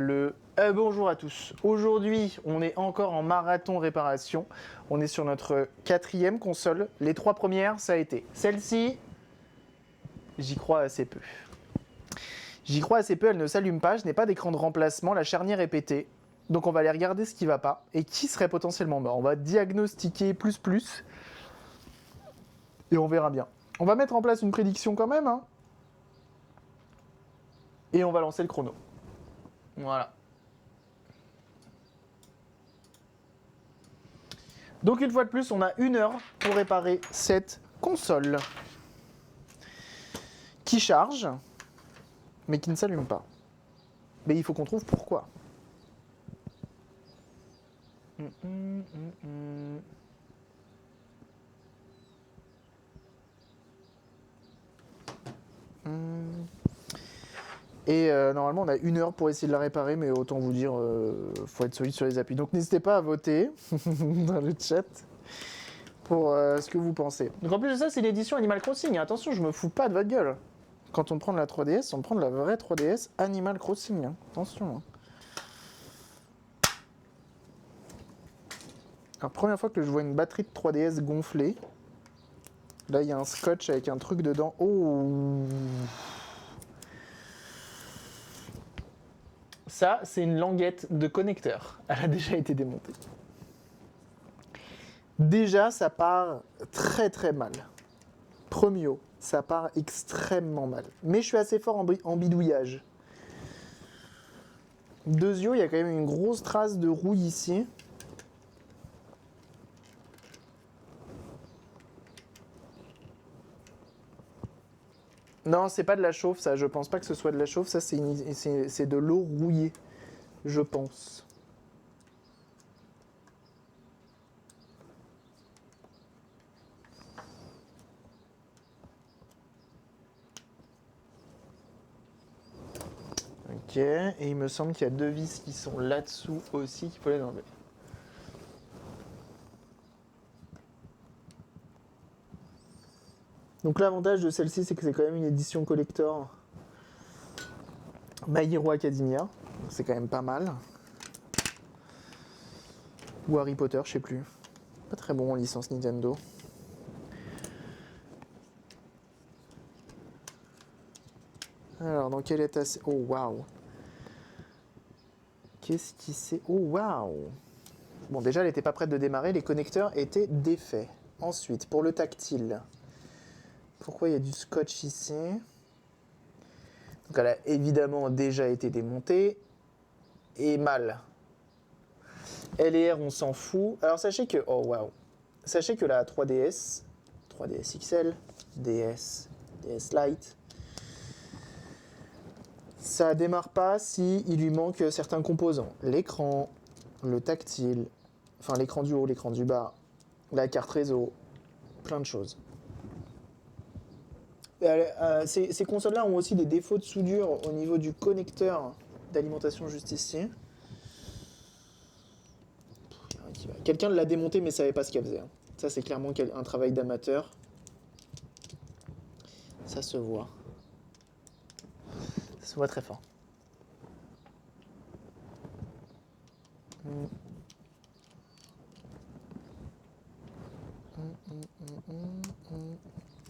Bonjour à tous. Aujourd'hui, on est encore en marathon réparation. On est sur notre 4e console. Les 3 premières, ça a été. Celle-ci, j'y crois assez peu. J'y crois assez peu, elle ne s'allume pas. Je n'ai pas d'écran de remplacement. La charnière est pétée. Donc on va aller regarder ce qui va pas et qui serait potentiellement mort. On va diagnostiquer plus. Et on verra bien. On va mettre en place une prédiction quand même. Hein, et on va lancer le chrono. Voilà. Donc une fois de plus, on a 1 heure pour réparer cette console qui charge, mais qui ne s'allume pas. Mais il faut qu'on trouve pourquoi. Et normalement, on a 1 heure pour essayer de la réparer, mais autant vous dire, faut être solide sur les appuis. Donc n'hésitez pas à voter dans le chat pour ce que vous pensez. Donc en plus de ça, c'est l'édition Animal Crossing. Attention, je me fous pas de votre gueule. Quand on prend de la 3DS, on prend de la vraie 3DS Animal Crossing. Hein. Attention. Hein. Alors, première fois que je vois une batterie de 3DS gonflée. Là, il y a un scotch avec un truc dedans. Oh! Ça, c'est une languette de connecteur. Elle a déjà été démontée. Déjà, ça part très mal. Premio, ça part extrêmement mal. Mais je suis assez fort en bidouillage. Deuxio, il y a quand même une grosse trace de rouille ici. Non, c'est pas de la chauffe, ça. Je pense pas que ce soit de la chauffe. Ça, c'est de l'eau rouillée, je pense. Ok, et il me semble qu'il y a 2 vis qui sont là-dessous aussi qu'il faut les enlever. Donc l'avantage de celle-ci, c'est que c'est quand même une édition collector My Hero Academia. C'est quand même pas mal. Ou Harry Potter, je sais plus. Pas très bon en licence Nintendo. Alors, dans quel état c'est... Oh, waouh. Qu'est-ce qui c'est... Oh, waouh. Bon, déjà, elle n'était pas prête de démarrer. Les connecteurs étaient défaits. Ensuite, pour le tactile. Pourquoi il y a du scotch ici? Donc, elle a évidemment déjà été démontée. Et mal. L et R, on s'en fout. Alors, sachez que... Oh, waouh. Sachez que la 3DS, 3DS XL, DS, DS Lite... Ça démarre pas si il lui manque certains composants. L'écran, le tactile, enfin l'écran du haut, l'écran du bas, la carte réseau, plein de choses. Ces consoles-là ont aussi des défauts de soudure au niveau du connecteur d'alimentation juste ici. Quelqu'un l'a démonté mais savait pas ce qu'elle faisait. Ça c'est clairement un travail d'amateur. Ça se voit. Ça se voit très fort.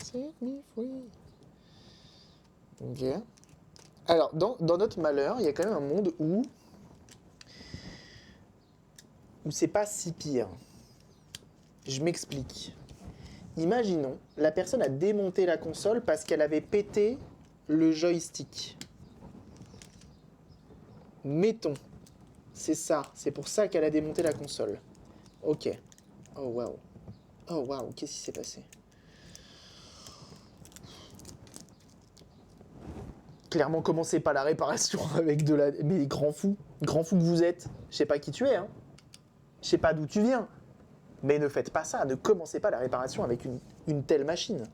Set me free. Ok. Alors, dans notre malheur, il y a quand même un monde où c'est pas si pire. Je m'explique. Imaginons, la personne a démonté la console parce qu'elle avait pété le joystick. Mettons, c'est ça, c'est pour ça qu'elle a démonté la console. Ok. Oh waouh. Oh waouh, qu'est-ce qui s'est passé? Clairement, commencez pas la réparation avec de la... Mais grand fou que vous êtes. Je sais pas qui tu es, hein. Je sais pas d'où tu viens. Mais ne faites pas ça, ne commencez pas la réparation avec une telle machine.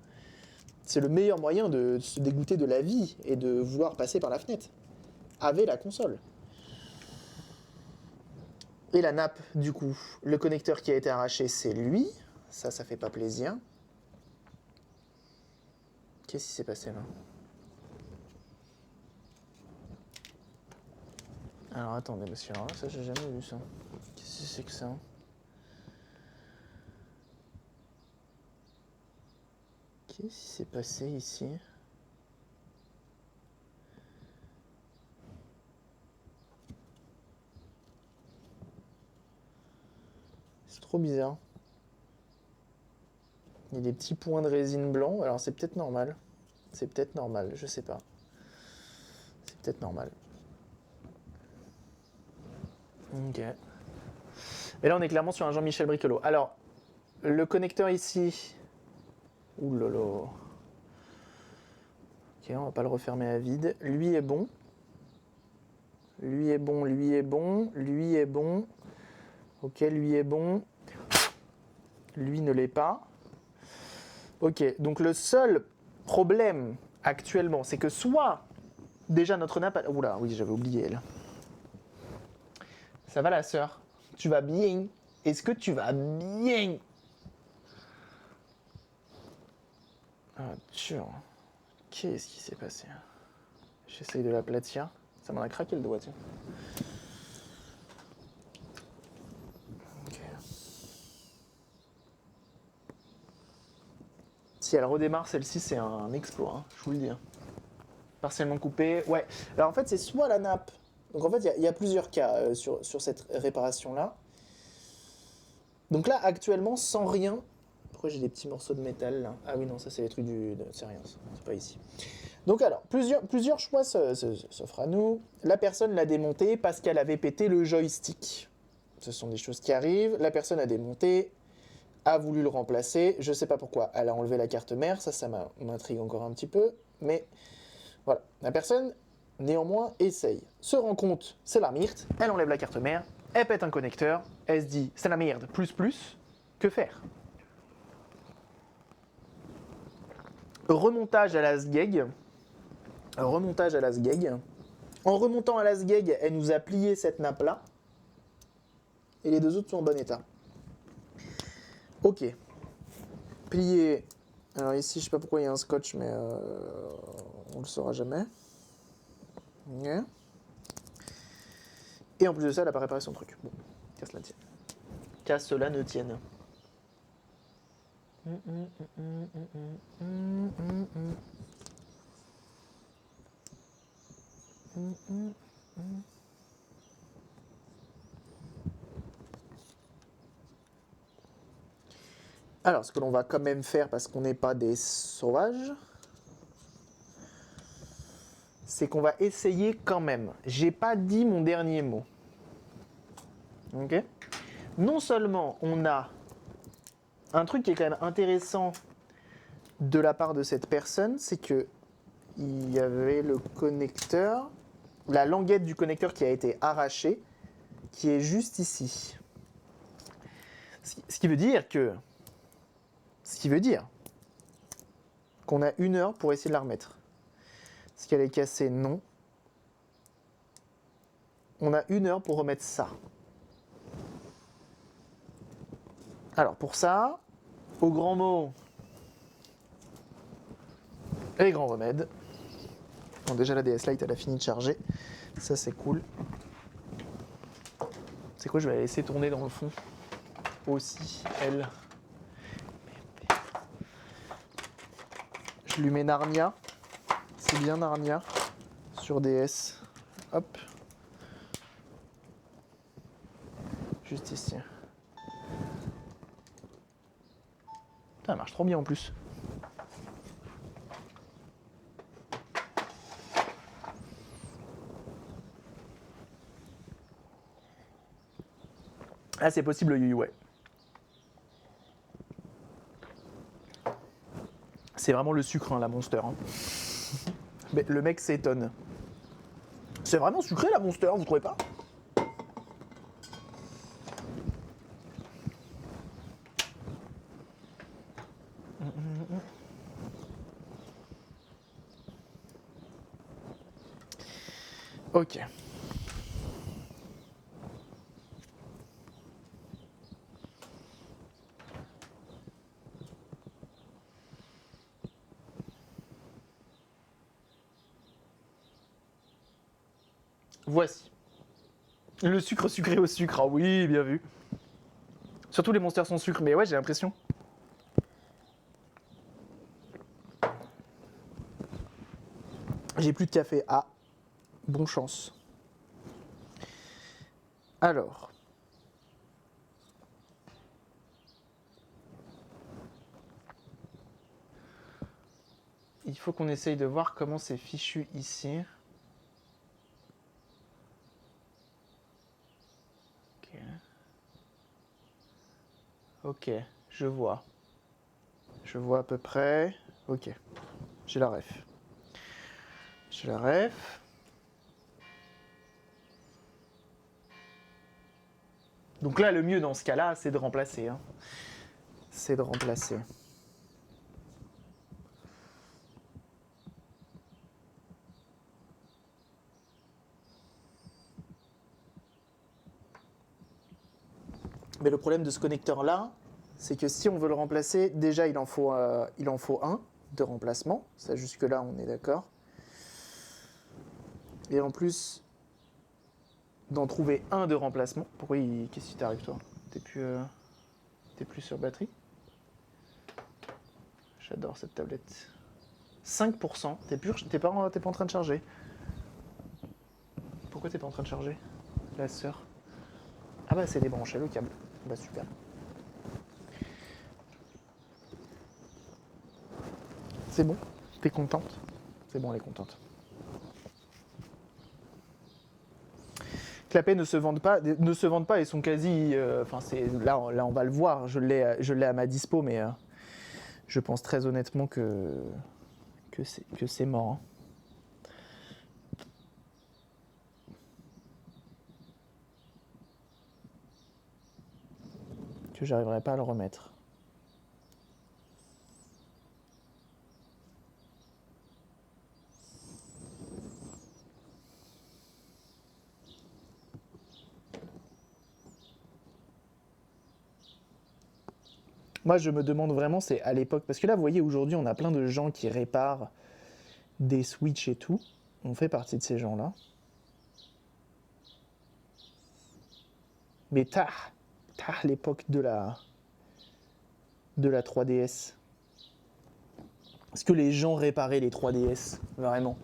C'est le meilleur moyen de se dégoûter de la vie et de vouloir passer par la fenêtre. Avez la console. Et la nappe, du coup, le connecteur qui a été arraché, c'est lui. Ça fait pas plaisir. Qu'est-ce qui s'est passé là? Alors attendez, parce que alors là, ça j'ai jamais vu ça. Qu'est-ce que c'est que ça? Qu'est-ce qui s'est passé ici? C'est trop bizarre. Il y a des petits points de résine blanc, alors c'est peut-être normal. C'est peut-être normal, je sais pas. C'est peut-être normal. Ok. Et là on est clairement sur un Jean-Michel Briquelot. Alors, le connecteur ici... Ouh là là. Ok, on va pas le refermer à vide. Lui est bon. Lui est bon, lui est bon, lui est bon. Ok, lui est bon. Lui ne l'est pas. Ok, donc le seul problème actuellement, c'est que soit déjà notre nappe... Oula, oui, j'avais oublié elle. Ça va la sœur? Tu vas bien? Est-ce que tu vas bien? Ah, tiens. Qu'est-ce qui s'est passé? J'essaye de l'aplatir. Ça m'en a craqué le doigt, tiens. Ok. Si elle redémarre, celle-ci, c'est un exploit, hein, je vous le dis. Hein. Partiellement coupée. Ouais. Alors en fait, c'est soit la nappe. Donc en fait, il y a plusieurs cas sur cette réparation-là. Donc là, actuellement, sans rien. Pourquoi j'ai des petits morceaux de métal là? Ah oui, non, ça c'est les trucs du. C'est rien, c'est pas ici. Donc alors, plusieurs choix s'offrent à nous. La personne l'a démonté parce qu'elle avait pété le joystick. Ce sont des choses qui arrivent. La personne a démonté, a voulu le remplacer. Je sais pas pourquoi. Elle a enlevé la carte mère. Ça m'intrigue encore un petit peu. Mais voilà. La personne, néanmoins, essaye. Se rend compte, c'est la myrte. Elle enlève la carte mère. Elle pète un connecteur. Elle se dit, c'est la merde, plus. Que faire? Remontage à la SGEG. Remontage à la SGEG. En remontant à la SGEG, elle nous a plié cette nappe-là. Et les deux autres sont en bon état. Ok. Plié. Alors ici, je sais pas pourquoi il y a un scotch, mais on le saura jamais. Okay. Et en plus de ça, elle a pas réparé son truc. Bon, qu'à cela tienne. Qu'à cela ne tienne. Alors, ce que l'on va quand même faire, parce qu'on n'est pas des sauvages, c'est qu'on va essayer quand même. J'ai pas dit mon dernier mot. Ok? Non seulement on a un truc qui est quand même intéressant de la part de cette personne, c'est que il y avait le connecteur, la languette du connecteur qui a été arrachée, qui est juste ici. Ce qui veut dire qu'on a 1 heure pour essayer de la remettre. Est-ce qu'elle est cassée? Non. On a 1 heure pour remettre ça. Alors pour ça, au grand mot, les grands remèdes. Bon, déjà la DS Lite elle a fini de charger. Ça c'est cool. C'est quoi, je vais la laisser tourner dans le fond. Aussi, elle. Je lui mets Narnia. C'est bien Narnia. Sur DS. Hop. Juste ici. Putain, elle marche trop bien en plus. Ah, c'est possible le ouais. C'est vraiment le sucre, hein, la Monster. Hein. Mais le mec s'étonne. C'est vraiment sucré la Monster, vous trouvez pas? Ok. Voici. Le sucre sucré au sucre, ah oui, bien vu. Surtout les monsters sans sucre, mais ouais, j'ai l'impression. J'ai plus de café. Ah, bonne chance. Alors. Il faut qu'on essaye de voir comment c'est fichu ici. Ok. Ok, je vois. Je vois à peu près. Ok, j'ai la ref. J'ai la ref. Donc là, le mieux dans ce cas-là, c'est de remplacer. Hein. C'est de remplacer. Mais le problème de ce connecteur-là, c'est que si on veut le remplacer, déjà il en faut un de remplacement. Ça, jusque-là, on est d'accord. Et en plus, d'en trouver un de remplacement. Pourquoi qu'est-ce qui t'arrive, toi? T'es plus sur batterie? J'adore cette tablette. 5%. T'es pas en train de charger. Pourquoi t'es pas en train de charger? La sœur. Ah bah c'est débranché le câble. Bah super. C'est bon? T'es contente? C'est bon, elle est contente. Clapet ne se vendent pas et sont quasi. Enfin, là, on va le voir. Je l'ai à ma dispo, mais je pense très honnêtement que c'est mort. Hein. Que j'arriverai pas à le remettre. Moi, je me demande vraiment, c'est à l'époque. Parce que là, vous voyez, aujourd'hui, on a plein de gens qui réparent des Switch et tout. On fait partie de ces gens-là. Mais tard l'époque de la 3DS. Est-ce que les gens réparaient les 3DS? Vraiment?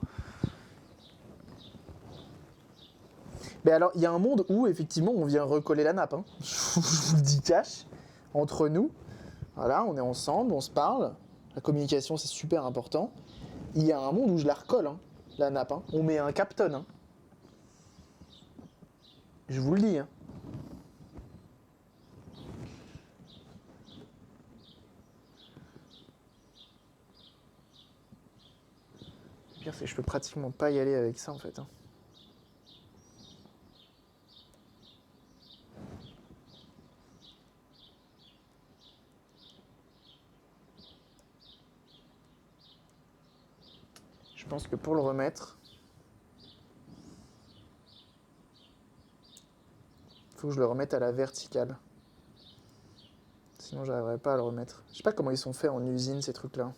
Mais alors, il y a un monde où, effectivement, on vient recoller la nappe. Hein. Je vous le dis cash. Entre nous. Voilà, on est ensemble, on se parle. La communication, c'est super important. Il y a un monde où je la recolle, hein, la nappe. Hein. On met un Capton. Hein. Je vous le dis. Hein. Le pire, c'est que je peux pratiquement pas y aller avec ça, en fait. Hein. Je pense que pour le remettre, il faut que je le remette à la verticale. Sinon, j'arriverai pas à le remettre. Je sais pas comment ils sont faits en usine, ces trucs-là.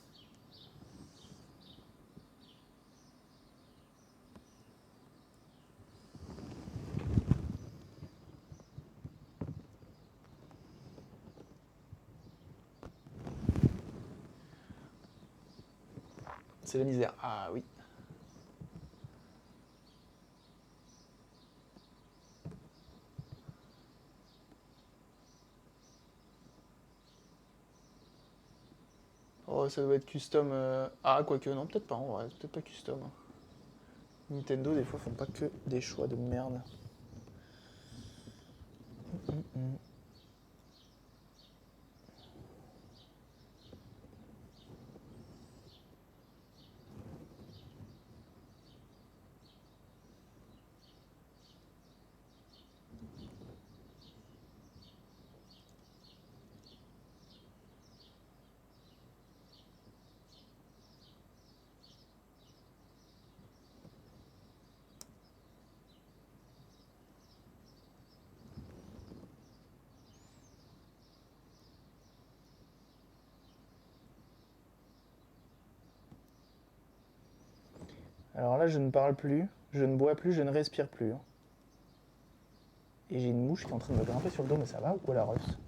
C'est la misère. Ah oui. Oh, ça doit être custom. Ah, quoique, non, peut-être pas, en vrai. Peut-être pas custom. Hein. Nintendo, des fois, font pas que des choix de merde. Alors là, je ne parle plus, je ne bois plus, je ne respire plus. Hein. Et j'ai une mouche qui est en train de me grimper sur le dos, mais ça va ou quoi la Russe?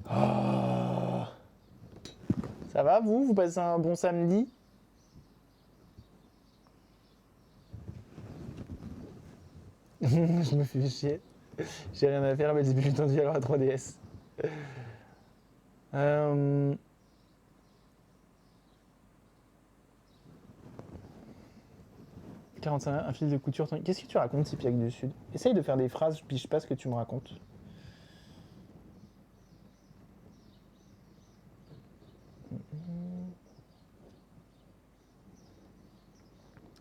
Oh. Ça va vous? Vous passez un bon samedi? Je me fais chier. J'ai rien à faire, mais j'ai plus le temps de jouer à la 3DS. 45, un fil de couture. Qu'est-ce que tu racontes, Tipiak du Sud? Essaye de faire des phrases, je pige pas ce que tu me racontes.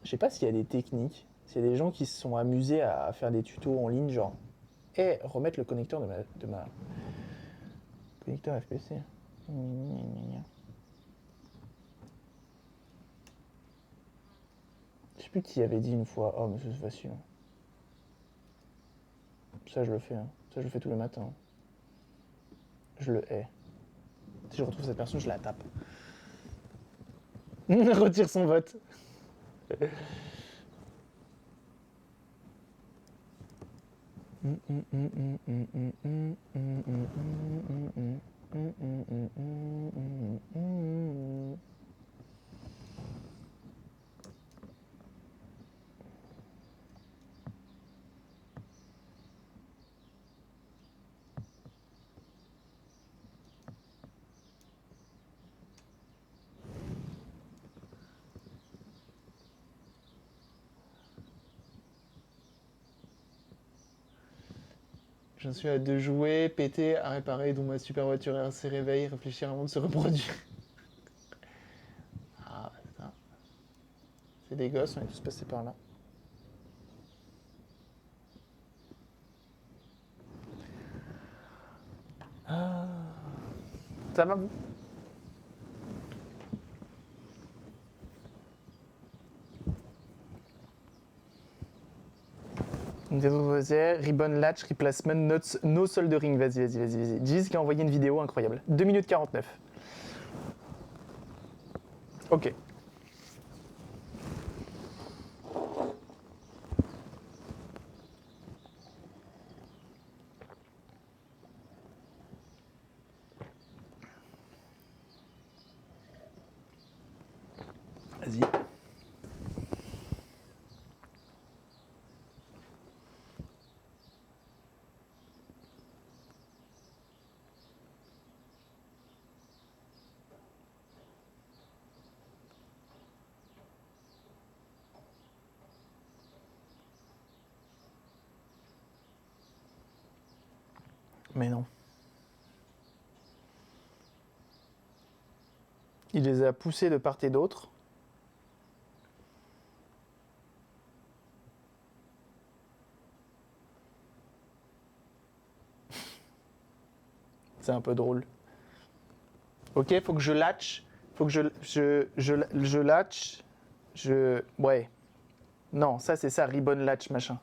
Je sais pas s'il y a des techniques, s'il y a des gens qui se sont amusés à faire des tutos en ligne, genre, remettre le connecteur de ma connecteur FPC. Je sais plus qui avait dit une fois, oh mais c'est facile. Ça je le fais, hein. Ça je le fais tous les matins. Je le hais. Si je retrouve cette personne, je la tape. Retire son vote. J'en suis à 2 jouets, péter, à réparer, dont ma super voiture s'est réveillée, réfléchir avant de se reproduire. Ah, putain. C'est des gosses, on est tous passés par là. Ah. Ça va vous? Ribbon Latch Replacement No Soldering. Vas-y. Giz qui a envoyé une vidéo incroyable. 2 minutes 49. Ok. Vas-y. Mais non. Il les a poussés de part et d'autre. C'est un peu drôle. Ok, faut que je latch. Faut que je latch. Ouais. Non, ça c'est ça, ribbon latch, machin.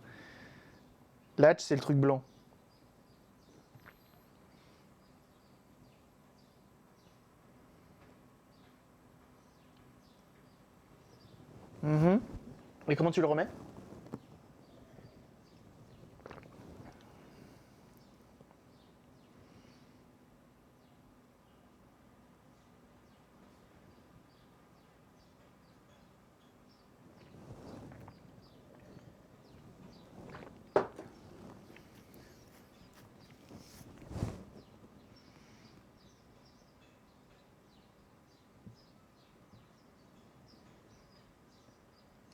Latch, c'est le truc blanc. Et comment tu le remets?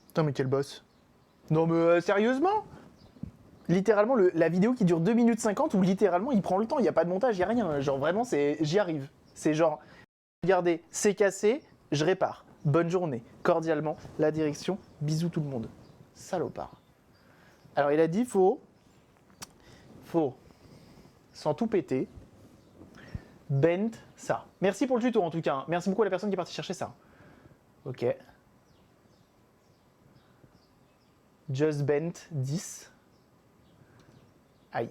Putain, mais quel boss. Non, mais sérieusement? Littéralement, la vidéo qui dure 2 minutes 50 où littéralement il prend le temps, il n'y a pas de montage, il n'y a rien. Genre vraiment, j'y arrive. C'est genre, regardez, c'est cassé, je répare. Bonne journée. Cordialement, la direction, bisous tout le monde. Salopard. Alors il a dit, faut, sans tout péter, bend ça. Merci pour le tuto en tout cas. Merci beaucoup à la personne qui est partie chercher ça. Ok. Just bent 10. Aïe.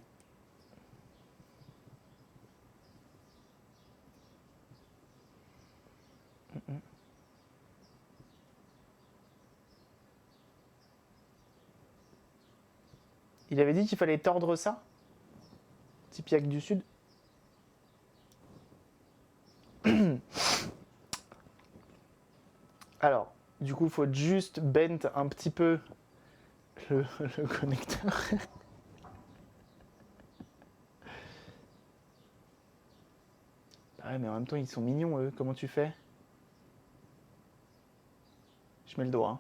Il avait dit qu'il fallait tordre ça, Tipiak du Sud. Alors, du coup, il faut juste bend un petit peu le connecteur. Ah ouais, mais en même temps, ils sont mignons, eux. Comment tu fais? Je mets le doigt. Hein.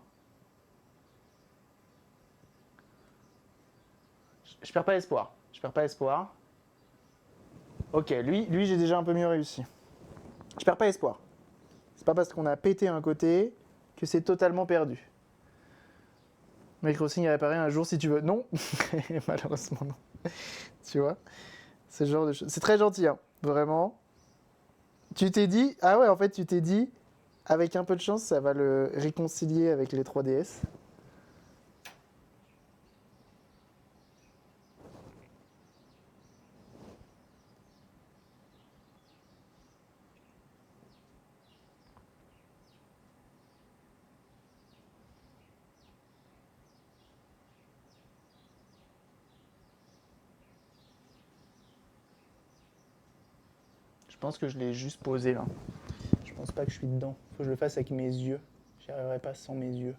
Je perds pas espoir. Je perds pas espoir. Ok, lui j'ai déjà un peu mieux réussi. Je perds pas espoir. C'est pas parce qu'on a pété un côté que c'est totalement perdu. Microsync à réparer un jour si tu veux. Non, malheureusement non. Tu vois, c'est ce genre de choses. C'est très gentil, hein. Vraiment. Tu t'es dit, ah ouais, en fait, tu t'es dit, avec un peu de chance, ça va le réconcilier avec les 3DS. Je pense que je l'ai juste posé là. Je pense pas que je suis dedans. Faut que je le fasse avec mes yeux. J'y arriverai pas sans mes yeux.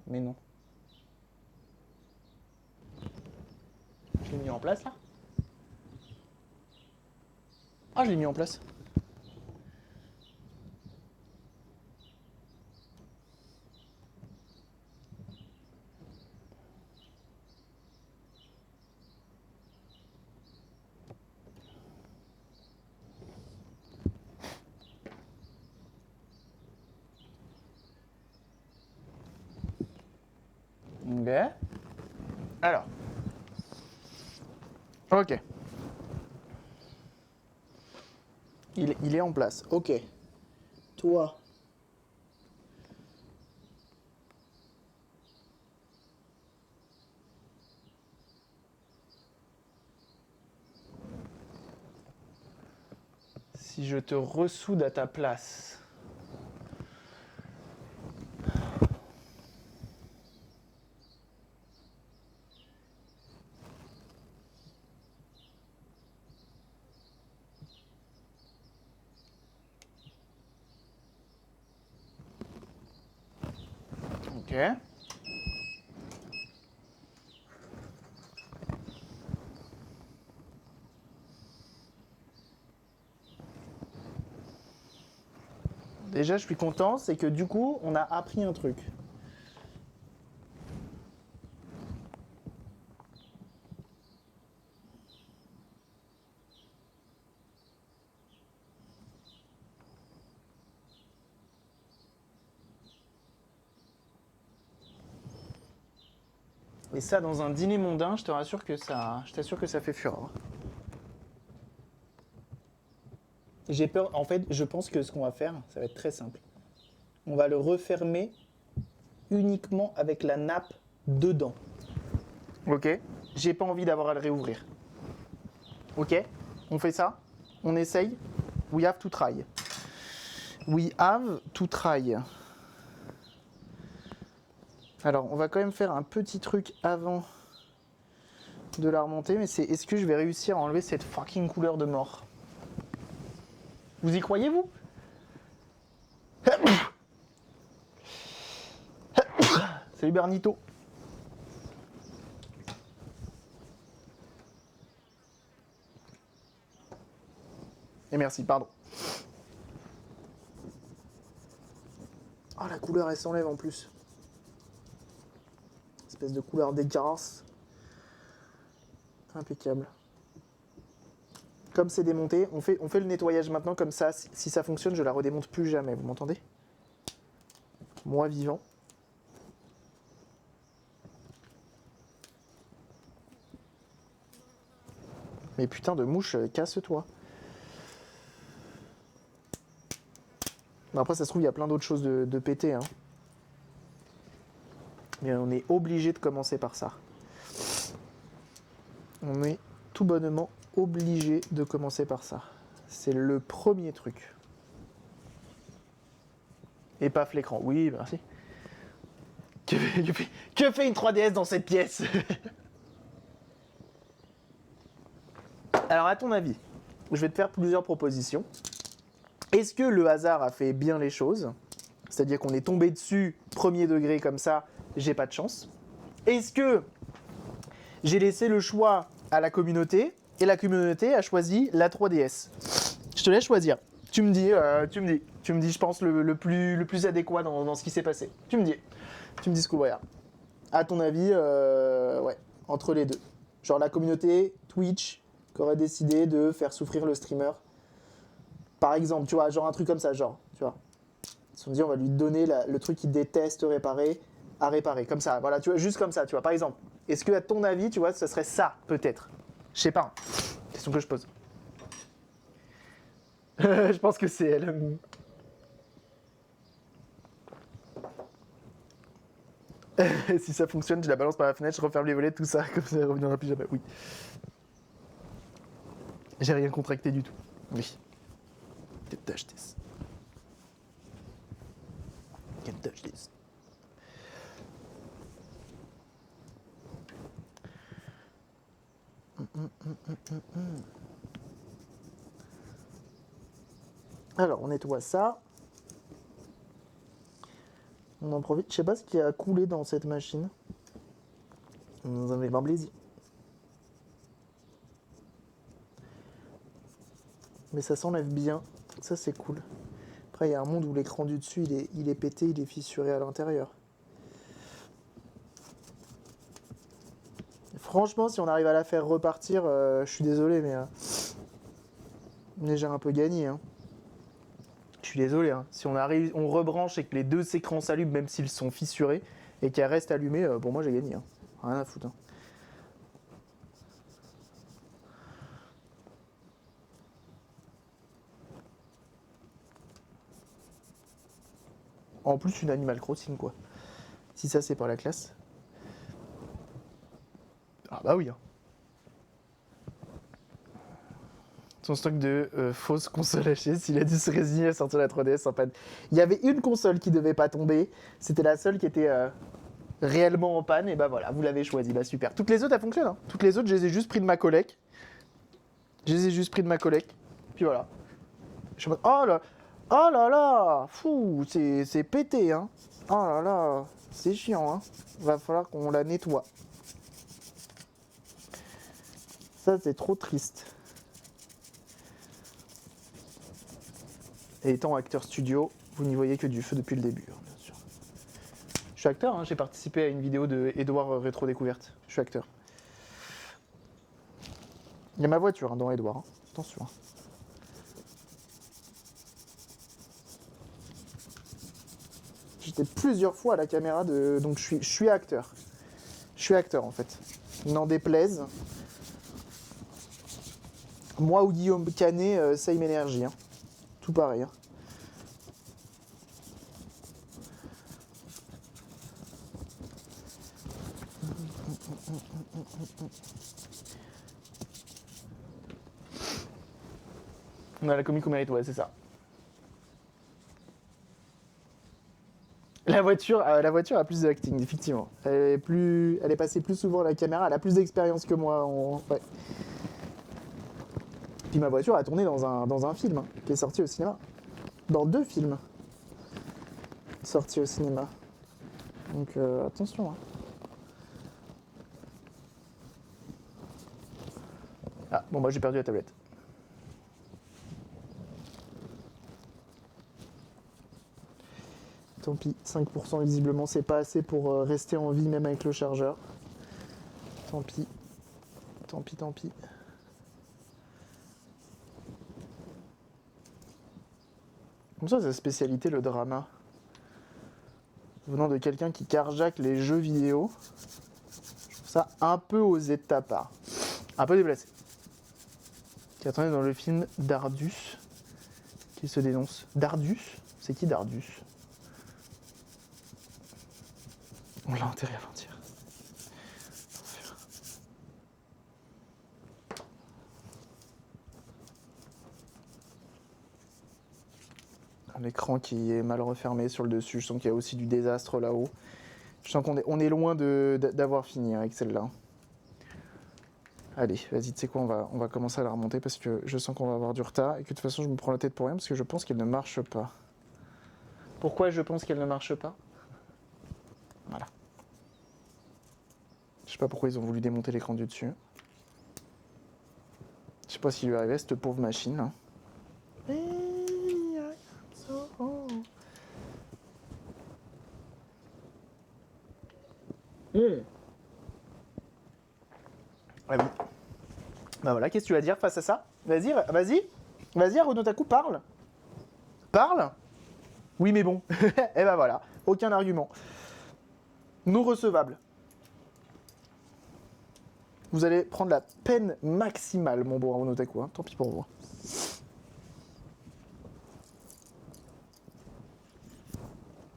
Mais non. Je l'ai mis en place là? Ah, je l'ai mis en place. Ok. Alors. Ok. Il est en place. Ok. Toi. Si je te ressoude à ta place. Ok. Déjà, je suis content, c'est que du coup, on a appris un truc. Et ça, dans un dîner mondain, je t'assure que ça fait fureur. J'ai peur, en fait, je pense que ce qu'on va faire, ça va être très simple. On va le refermer uniquement avec la nappe dedans. Ok. J'ai pas envie d'avoir à le réouvrir. Ok. On fait ça. On essaye. We have to try. We have to try. Alors, on va quand même faire un petit truc avant de la remonter, mais c'est est-ce que je vais réussir à enlever cette fucking couleur de mort? Vous y croyez, vous? Salut Bernito. Et merci, pardon. Oh, la couleur, elle s'enlève en plus. Espèce de couleur dégueulasse. Impeccable. Comme c'est démonté, on fait le nettoyage maintenant, comme ça, si ça fonctionne, je la redémonte plus jamais, vous m'entendez? Moi vivant. Mais putain de mouche, casse-toi. Après, ça se trouve, il y a plein d'autres choses de péter. Hein. Mais on est obligé de commencer par ça. On est tout bonnement obligé de commencer par ça. C'est le premier truc. Et paf l'écran. Oui, merci. Que fait une 3DS dans cette pièce? Alors, à ton avis, je vais te faire plusieurs propositions. Est-ce que le hasard a fait bien les choses? C'est-à-dire qu'on est tombé dessus, premier degré comme ça, j'ai pas de chance. Est-ce que j'ai laissé le choix à la communauté et la communauté a choisi la 3DS? Je te laisse choisir. Tu me dis, je pense, le plus adéquat dans ce qui s'est passé. Tu me dis ce qu'on regarde. À ton avis, ouais, entre les deux. Genre la communauté Twitch qui aurait décidé de faire souffrir le streamer. Par exemple, tu vois, genre un truc comme ça, genre, tu vois. Ils se sont dit, on va lui donner le truc qu'il déteste réparer à réparer. Comme ça, voilà, tu vois, juste comme ça, tu vois. Par exemple, est-ce que à ton avis, tu vois, ça serait ça, peut-être? Je sais pas. Question que je pose. Je pense que c'est elle. Si ça fonctionne, je la balance par la fenêtre, je referme les volets, tout ça, comme ça, elle reviendra plus jamais. Oui. J'ai rien contracté du tout. Oui. Can't touch this. Can't touch this. Alors, on nettoie ça. On en profite. Je sais pas ce qui a coulé dans cette machine. Vous en avez pas plaisir. Mais ça s'enlève bien. Ça, c'est cool. Après, il y a un monde où l'écran du dessus, il est pété, il est fissuré à l'intérieur. Franchement, si on arrive à la faire repartir, je suis désolé, mais j'ai un peu gagné. Hein. Je suis désolé. Hein. Si on arrive, on rebranche et que les deux écrans s'allument, même s'ils sont fissurés, et qu'elles restent allumées, pour moi, j'ai gagné. Hein. Rien à foutre. Hein. En plus, une Animal Crossing, quoi. Si ça, c'est pas la classe. Ah bah oui. Hein. Son stock de fausses consoles hachées, s'il a dû se résigner à sortir la 3DS en panne. Il y avait une console qui devait pas tomber. C'était la seule qui était réellement en panne. Et bah voilà, vous l'avez choisi. Bah super. Toutes les autres, elles fonctionnent. Hein. Toutes les autres, je les ai juste pris de ma collecte. Puis voilà. Je me... Oh là là. Fou, c'est pété. Hein. Oh là là. C'est chiant. Hein. Va falloir qu'on la nettoie. Ça, c'est trop triste. Et étant acteur studio, vous n'y voyez que du feu depuis le début, hein, bien sûr. Je suis acteur, hein, j'ai participé à une vidéo de Edouard Rétro Découverte. Je suis acteur. Il y a ma voiture hein, dans Edouard, hein. Attention. Hein. J'étais plusieurs fois à la caméra de. Donc je suis acteur. Je suis acteur en fait. N'en déplaise. Moi ou Guillaume Canet, Same Energy. Hein. Tout pareil. Hein. On a la comique au mérite, ouais, c'est ça. La voiture a plus de acting, effectivement. Elle est passée plus souvent à la caméra, elle a plus d'expérience que moi. Ouais. Puis ma voiture a tourné dans un film qui est sorti au cinéma. Dans 2 films sortis au cinéma. Donc attention. Hein. Ah, bon, moi j'ai perdu la tablette. Tant pis, 5% visiblement, c'est pas assez pour rester en vie même avec le chargeur. Tant pis. Tant pis, tant pis. Comme ça, c'est sa spécialité, le drama. Venant de quelqu'un qui carjack les jeux vidéo, je trouve ça un peu osé de ta part. Un peu déplacé. Qui attendait dans le film Dardus, qui se dénonce. Dardus? C'est qui Dardus? On l'a enterré avant-hier. Un écran qui est mal refermé sur le dessus. Je sens qu'il y a aussi du désastre là-haut. Je sens qu'on est loin d'avoir fini avec celle-là. Allez, vas-y, tu sais quoi, on va commencer à la remonter parce que je sens qu'on va avoir du retard et que de toute façon je me prends la tête pour rien parce que je pense qu'elle ne marche pas. Pourquoi je pense qu'elle ne marche pas? Voilà. Je sais pas pourquoi ils ont voulu démonter l'écran du dessus. Je sais pas ce qui lui arrivait, cette pauvre machine. Hein. Ah oui. Bah voilà, qu'est-ce que tu vas dire face à ça? Vas-y, vas-y, Renaud Taku, parle. Parle. Oui, mais bon. Et ben voilà, aucun argument. Non recevable. Vous allez prendre la peine maximale, mon bon Renaud Taku. Hein. Tant pis pour vous.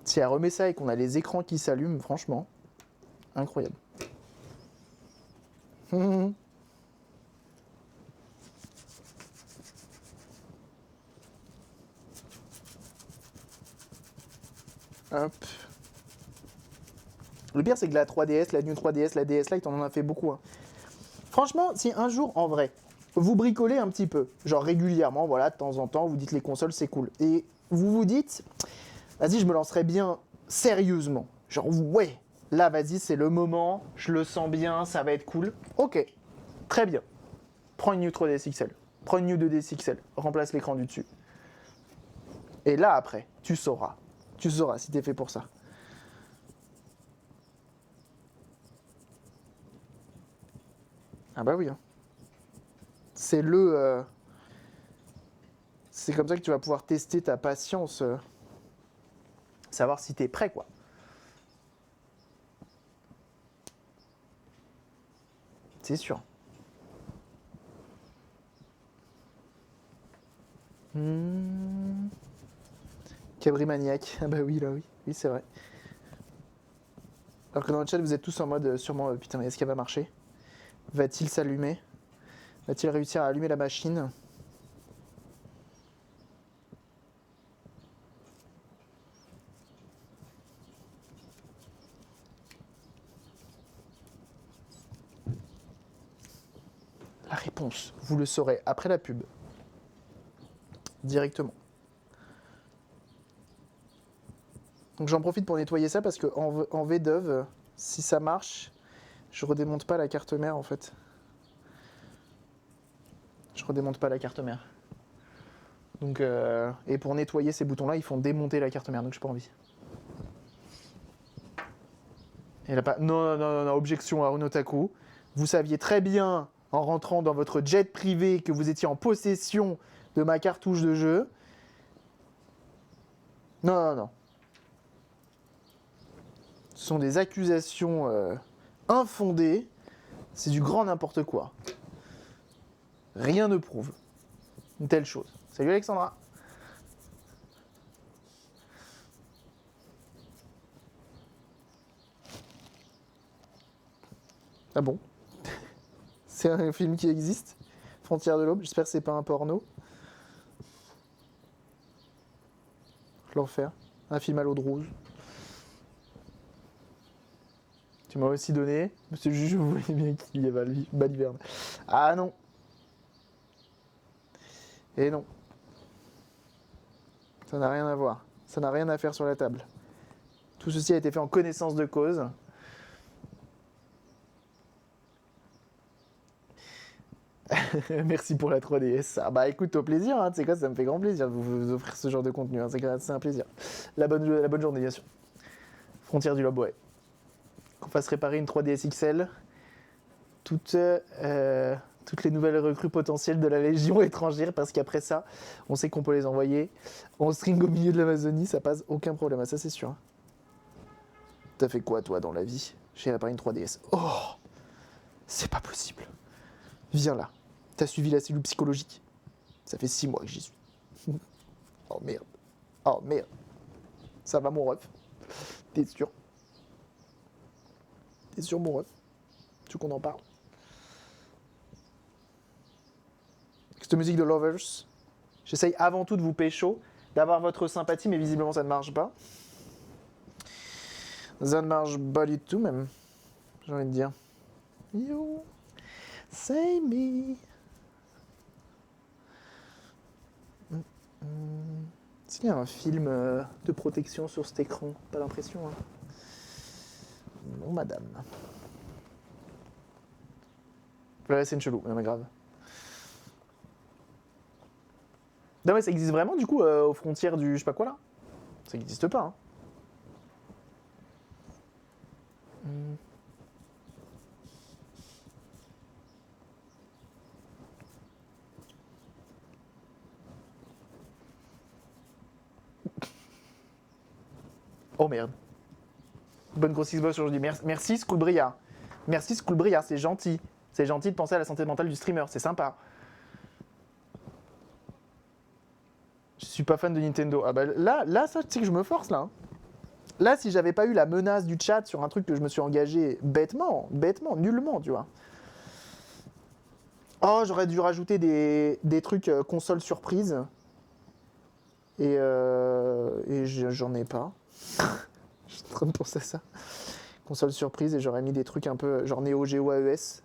Si elle remet ça et qu'on a les écrans qui s'allument, franchement, incroyable. Hop. Le pire, c'est que la 3DS, la New 3DS, la DS Lite, on en a fait beaucoup. Hein. Franchement, si un jour, en vrai, vous bricolez un petit peu, genre régulièrement, voilà, de temps en temps, vous dites les consoles, c'est cool. Et vous vous dites, vas-y, je me lancerai bien sérieusement. Genre, ouais, là, vas-y, c'est le moment, je le sens bien, ça va être cool. Ok, très bien. Prends une New 3DS XL, prends une New 2DS XL, remplace l'écran du dessus. Et là, après, tu sauras si t'es fait pour ça. Ah bah oui. Hein. C'est c'est comme ça que tu vas pouvoir tester ta patience. Savoir si t'es prêt, quoi. C'est sûr. Cabri maniaque. Ah bah oui, là oui. Oui, c'est vrai. Alors que dans le chat, vous êtes tous en mode sûrement, putain, mais est-ce qu'elle va marcher? Va-t-il s'allumer? Va-t-il réussir à allumer la machine? La réponse, vous le saurez après la pub. Directement. Donc j'en profite pour nettoyer ça parce qu'en VDOV, si ça marche, je redémonte pas la carte mère en fait. Je redémonte pas la carte mère. Donc, et pour nettoyer ces boutons-là, ils font démonter la carte mère, donc j'ai pas envie. Elle a pas... Non, objection à Renaud Taku. Vous saviez très bien, en rentrant dans votre jet privé, que vous étiez en possession de ma cartouche de jeu. Non. Ce sont des accusations infondées. C'est du grand n'importe quoi. Rien ne prouve une telle chose. Salut Alexandra. Ah bon? C'est un film qui existe? Frontières de l'Aube, j'espère que c'est pas un porno. L'enfer. Un film à l'eau de rose. Tu m'as aussi donné. Monsieur le juge, vous voyez bien qu'il y a Baliverne. Ah non. Et non. Ça n'a rien à voir. Ça n'a rien à faire sur la table. Tout ceci a été fait en connaissance de cause. Merci pour la 3DS. Ah bah écoute, au plaisir, hein, tu sais quoi, ça me fait grand plaisir de vous offrir ce genre de contenu, hein, c'est un plaisir. La bonne journée, bien sûr. Frontière du Lob, ouais. Qu'on fasse réparer une 3DS XL. Toutes les nouvelles recrues potentielles de la Légion étrangère, parce qu'après ça, on sait qu'on peut les envoyer en string au milieu de l'Amazonie, ça passe aucun problème, ça c'est sûr. T'as fait quoi toi dans la vie? J'ai réparé une 3DS. Oh, c'est pas possible. Viens là. T'as suivi la cellule psychologique. Ça fait 6 mois que j'y suis. Oh merde. Oh merde. Ça va mon ref? T'es sûr? T'es sûr mon ref? Tu veux qu'on en parle? Cette musique de Lovers. J'essaye avant tout de vous pécho, d'avoir votre sympathie, mais visiblement ça ne marche pas. Ça ne marche pas du tout même. J'ai envie de dire. You say me. S'il y a un film de protection sur cet écran, pas l'impression. Hein. Non, madame. Ouais, c'est une chelou, mais grave. Non, mais ça existe vraiment du coup aux frontières du je sais pas quoi là? Ça n'existe pas. Hein. Oh merde. Bonne grosse Xbox aujourd'hui. Merci Schoolbriard. Merci Schoolbriard, c'est gentil. C'est gentil de penser à la santé mentale du streamer, c'est sympa. Je suis pas fan de Nintendo. Ah bah là, ça, tu sais que je me force là. Hein. Là, si j'avais pas eu la menace du chat sur un truc que je me suis engagé bêtement, nullement, tu vois. Oh, j'aurais dû rajouter des trucs console surprise. Et j'en ai pas. Je suis en train de penser à ça. Console surprise et j'aurais mis des trucs un peu genre Neo Geo AES.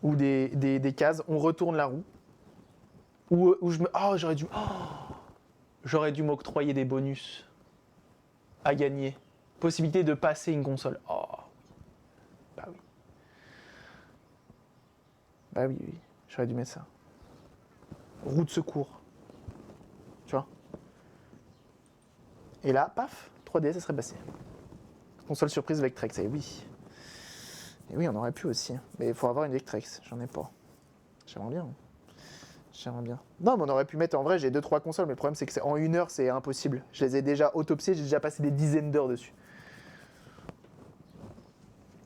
Ou des cases. On retourne la roue. Où je me. Oh, j'aurais dû m'octroyer des bonus à gagner. Possibilité de passer une console. Oh. Bah oui. Bah oui, oui. J'aurais dû mettre ça. Roue de secours. Tu vois. Et là, paf, 3DS, ça serait passé. Console surprise Vectrex, et oui. Et oui, on aurait pu aussi. Mais il faut avoir une Vectrex, j'en ai pas. J'aimerais bien. J'aimerais bien. Non, mais on aurait pu mettre, en vrai, j'ai 2-3 consoles, mais le problème, c'est que en 1 heure, c'est impossible. Je les ai déjà autopsiées, j'ai déjà passé des dizaines d'heures dessus.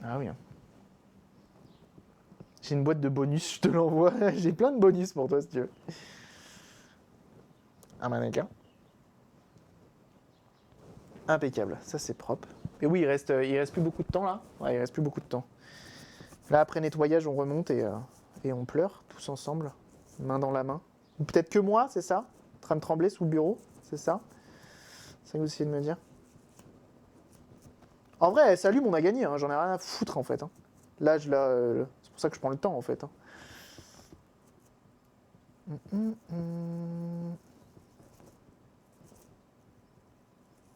Ah oui. J'ai une boîte de bonus, je te l'envoie. J'ai plein de bonus pour toi, si tu veux. Un mannequin. Impeccable, ça c'est propre. Et oui, il reste plus beaucoup de temps là. Ouais, il reste plus beaucoup de temps. Là, après nettoyage, on remonte et on pleure tous ensemble, main dans la main. Ou peut-être que moi, c'est ça? En train de trembler sous le bureau, c'est ça? C'est ça que vous essayez de me dire? En vrai, elle s'allume, on a gagné, hein. J'en ai rien à foutre en fait. Hein. Là, c'est pour ça que je prends le temps en fait. Hein.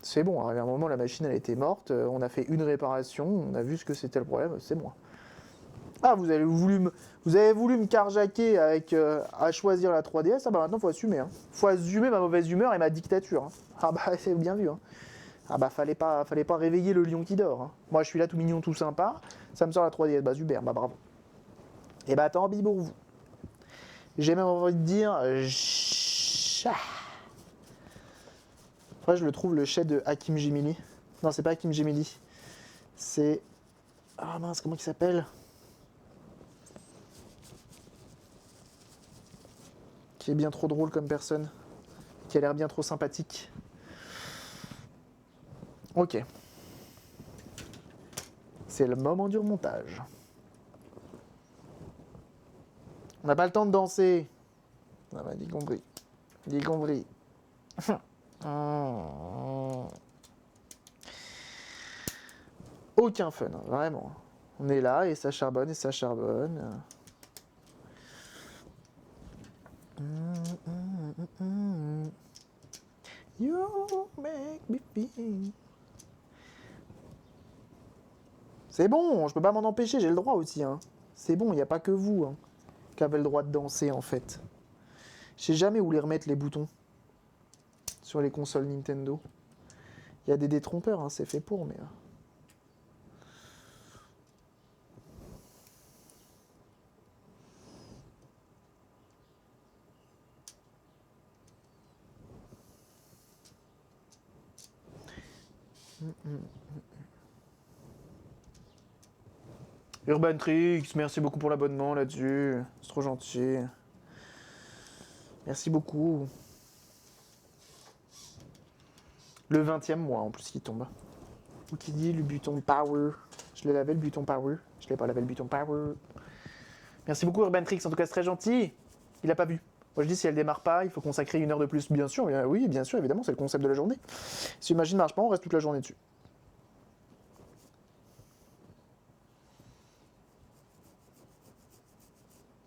C'est bon, arrivé un moment, la machine elle était morte, on a fait une réparation, on a vu ce que c'était le problème, c'est moi. Ah, vous avez voulu me carjacker avec à choisir la 3DS, ah bah maintenant faut assumer. Hein. Faut assumer ma mauvaise humeur et ma dictature. Hein. Ah bah c'est bien vu. Hein. Ah bah fallait pas réveiller le lion qui dort. Hein. Moi je suis là tout mignon, tout sympa, ça me sort la 3DS, bah super, bah bravo. Et bah tant pis pour vous. J'ai même envie de dire... Après je le trouve le chef de Hakim Gemili. Non c'est pas Hakim Gemili. C'est... Ah mince, comment il s'appelle? Qui est bien trop drôle comme personne. Qui a l'air bien trop sympathique. Ok. C'est le moment du remontage. On n'a pas le temps de danser. Ah bah, dit compris. Dit compris. Aucun fun, hein, vraiment. On est là et ça charbonne et ça charbonne. You make me feel. C'est bon, je peux pas m'en empêcher, j'ai le droit aussi. Hein. C'est bon, il n'y a pas que vous hein, qui avez le droit de danser en fait. Je sais jamais où les remettre les boutons sur les consoles Nintendo. Il y a des détrompeurs, hein, c'est fait pour, mais. Urban Tricks, merci beaucoup pour l'abonnement là-dessus. C'est trop gentil. Merci beaucoup. Le 20e mois en plus qui tombe. Ou qui dit le bouton Power. Je l'ai lavé le bouton Power. Je l'ai pas lavé le bouton Power. Merci beaucoup Urban Tricks, en tout cas c'est très gentil. Il a pas vu. Moi je dis si elle démarre pas, il faut consacrer 1 heure de plus. Bien sûr, oui, bien sûr, évidemment, c'est le concept de la journée. Si une machine marche pas, on reste toute la journée dessus.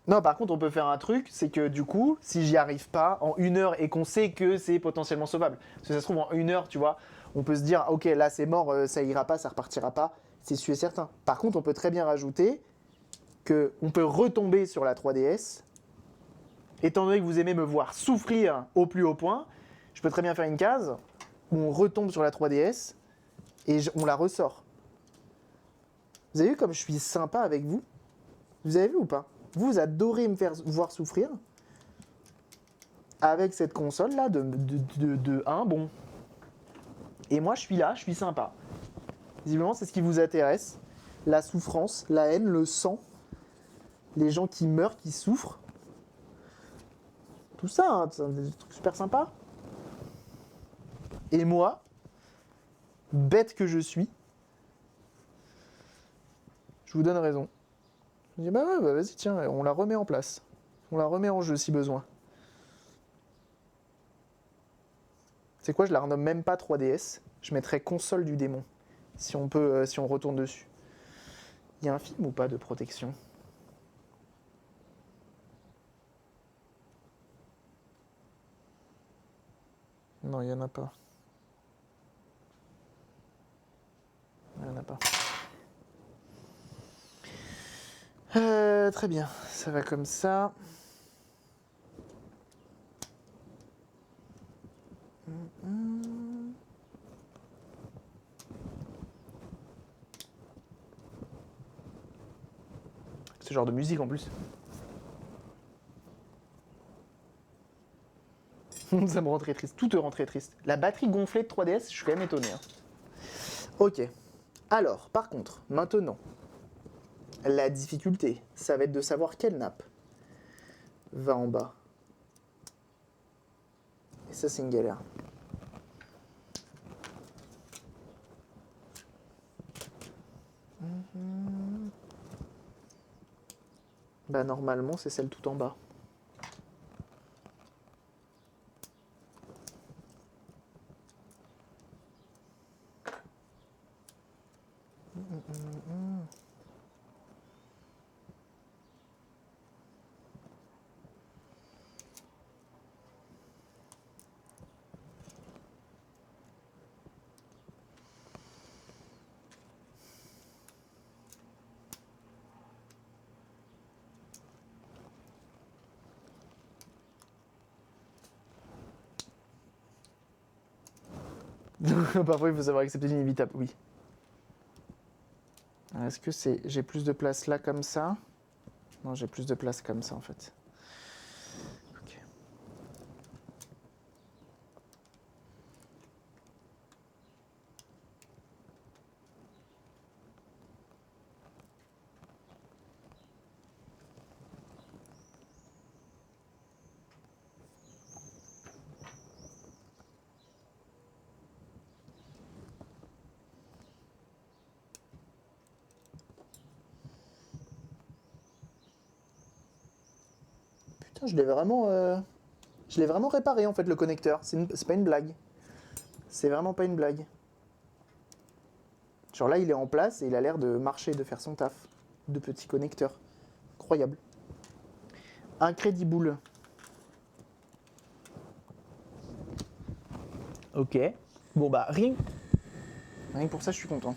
Non, par contre, on peut faire un truc, c'est que du coup, si j'y arrive pas en 1 heure et qu'on sait que c'est potentiellement sauvable, parce que ça se trouve en 1 heure, tu vois, on peut se dire, ok, là c'est mort, ça ira pas, ça repartira pas, c'est sûr et certain. Par contre, on peut très bien rajouter que on peut retomber sur la 3DS. Étant donné que vous aimez me voir souffrir au plus haut point, je peux très bien faire une case où on retombe sur la 3DS et on la ressort. Vous avez vu comme je suis sympa avec vous? Vous avez vu ou pas? Vous adorez me faire voir souffrir avec cette console là de 1, bon. Et moi je suis là, je suis sympa. Visiblement c'est ce qui vous intéresse. La souffrance, la haine, le sang, les gens qui meurent, qui souffrent. Tout ça, hein, c'est des trucs super sympas. Et moi, bête que je suis, je vous donne raison. Je dis bah ouais, bah vas-y tiens, on la remet en place. On la remet en jeu si besoin. C'est quoi, je la renomme même pas 3DS. Je mettrais console du démon. Si on peut, si on retourne dessus. Il y a un film ou pas de protection? Non, il y en a pas. Il y en a pas. Très bien, ça va comme ça. Ce genre de musique en plus. Ça me rend très triste. Tout te rend très triste. La batterie gonflée de 3DS, je suis quand même étonné. Hein. Ok. Alors, par contre, maintenant, la difficulté, ça va être de savoir quelle nappe va en bas. Et ça, c'est une galère. Bah normalement, c'est celle tout en bas. Parfois, il faut savoir accepter l'inévitable, oui. Est-ce que c'est... J'ai plus de place là comme ça? Non, j'ai plus de place comme ça en fait. Ok. Putain, je l'ai vraiment... Je l'ai vraiment réparé en fait le connecteur. C'est pas une blague. C'est vraiment pas une blague. Genre là il est en place et il a l'air de marcher, de faire son taf. De petits connecteurs. Incroyable. Incredible. Ok. Bon bah rien que pour ça je suis content.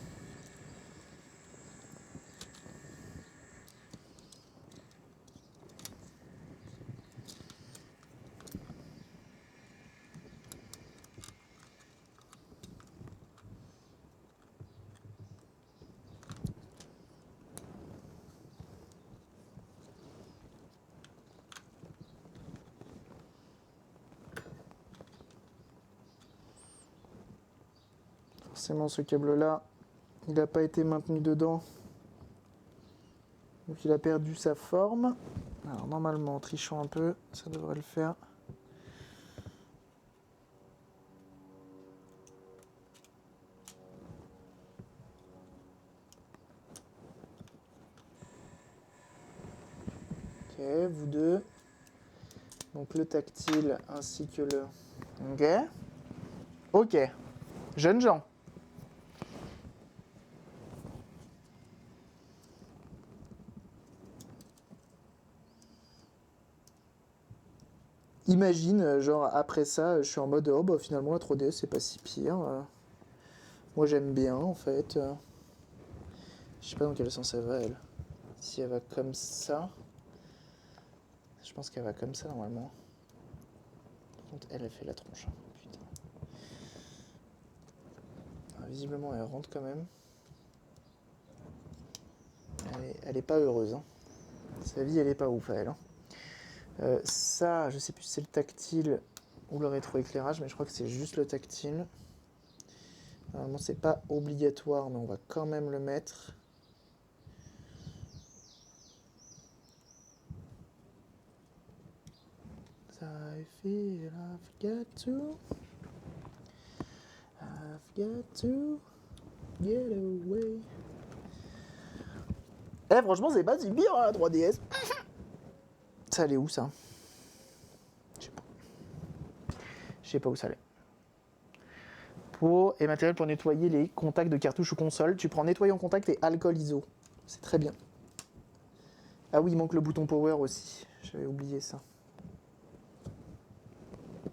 Forcément ce câble là, il n'a pas été maintenu dedans. Donc il a perdu sa forme. Alors normalement en trichant un peu, ça devrait le faire. Ok, vous deux. Donc le tactile ainsi que le... Ok. Ok. Jeunes gens. Imagine, genre après ça, je suis en mode oh bah finalement la 3DS c'est pas si pire. Moi j'aime bien en fait. Je sais pas dans quel sens elle va elle. Si elle va comme ça. Je pense qu'elle va comme ça normalement. Par contre elle fait la tronche. Putain. Alors, visiblement elle rentre quand même. Elle est pas heureuse. Hein. Sa vie elle est pas ouf à elle. Hein. Ça, je sais plus si c'est le tactile ou le rétroéclairage, mais je crois que c'est juste le tactile. Normalement, c'est pas obligatoire, mais on va quand même le mettre. I feel I've got to get away. Eh, franchement, c'est pas si pire la 3DS. Ça allait où ça? Je sais pas. Je sais pas où ça allait. Peau et matériel pour nettoyer les contacts de cartouches ou consoles. Tu prends nettoyant contact et alcool iso. C'est très bien. Ah oui, il manque le bouton power aussi. J'avais oublié ça.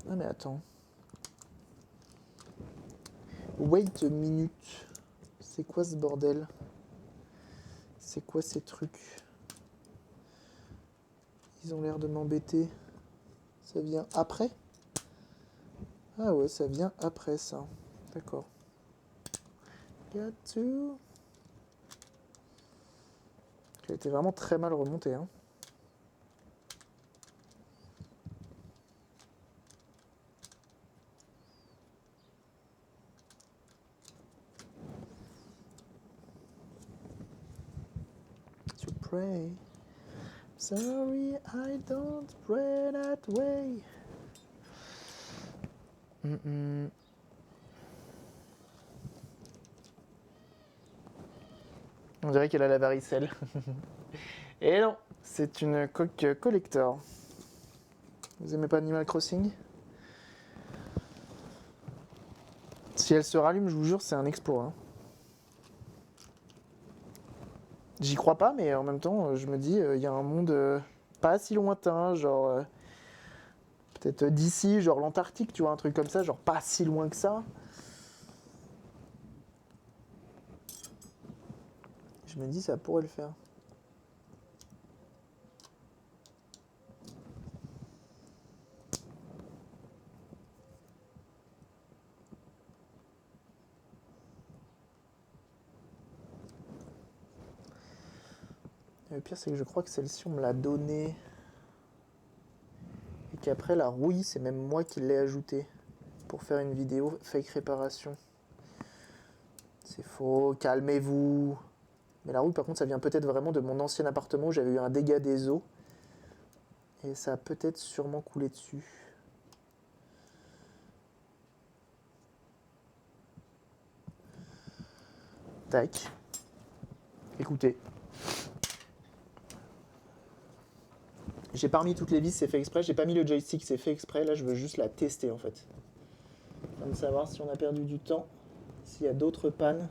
Ah mais attends. Wait a minute. C'est quoi ce bordel? C'est quoi ces trucs? Ils ont l'air de m'embêter. Ça vient après? Ah ouais, ça vient après ça. D'accord. Got to... Qui a été vraiment très mal remonté. Hein. To pray. Sorry, I don't pray that way. On dirait qu'elle a la varicelle. Et non, c'est une coque collector. Vous aimez pas Animal Crossing? Si elle se rallume, je vous jure, c'est un exploit. Hein. J'y crois pas, mais en même temps, je me dis, il y a un monde pas si lointain, genre peut-être d'ici, genre l'Antarctique, tu vois, un truc comme ça, genre pas si loin que ça. Je me dis, ça pourrait le faire. Et le pire, c'est que je crois que celle-ci, on me l'a donnée. Et qu'après, la rouille, c'est même moi qui l'ai ajoutée pour faire une vidéo fake réparation. C'est faux, calmez-vous. Mais la rouille, par contre, ça vient peut-être vraiment de mon ancien appartement où j'avais eu un dégât des eaux. Et ça a peut-être sûrement coulé dessus. Tac. Écoutez. J'ai pas remis toutes les vis, c'est fait exprès. J'ai pas mis le joystick, c'est fait exprès. Là, je veux juste la tester en fait. Afin de savoir si on a perdu du temps, s'il y a d'autres pannes.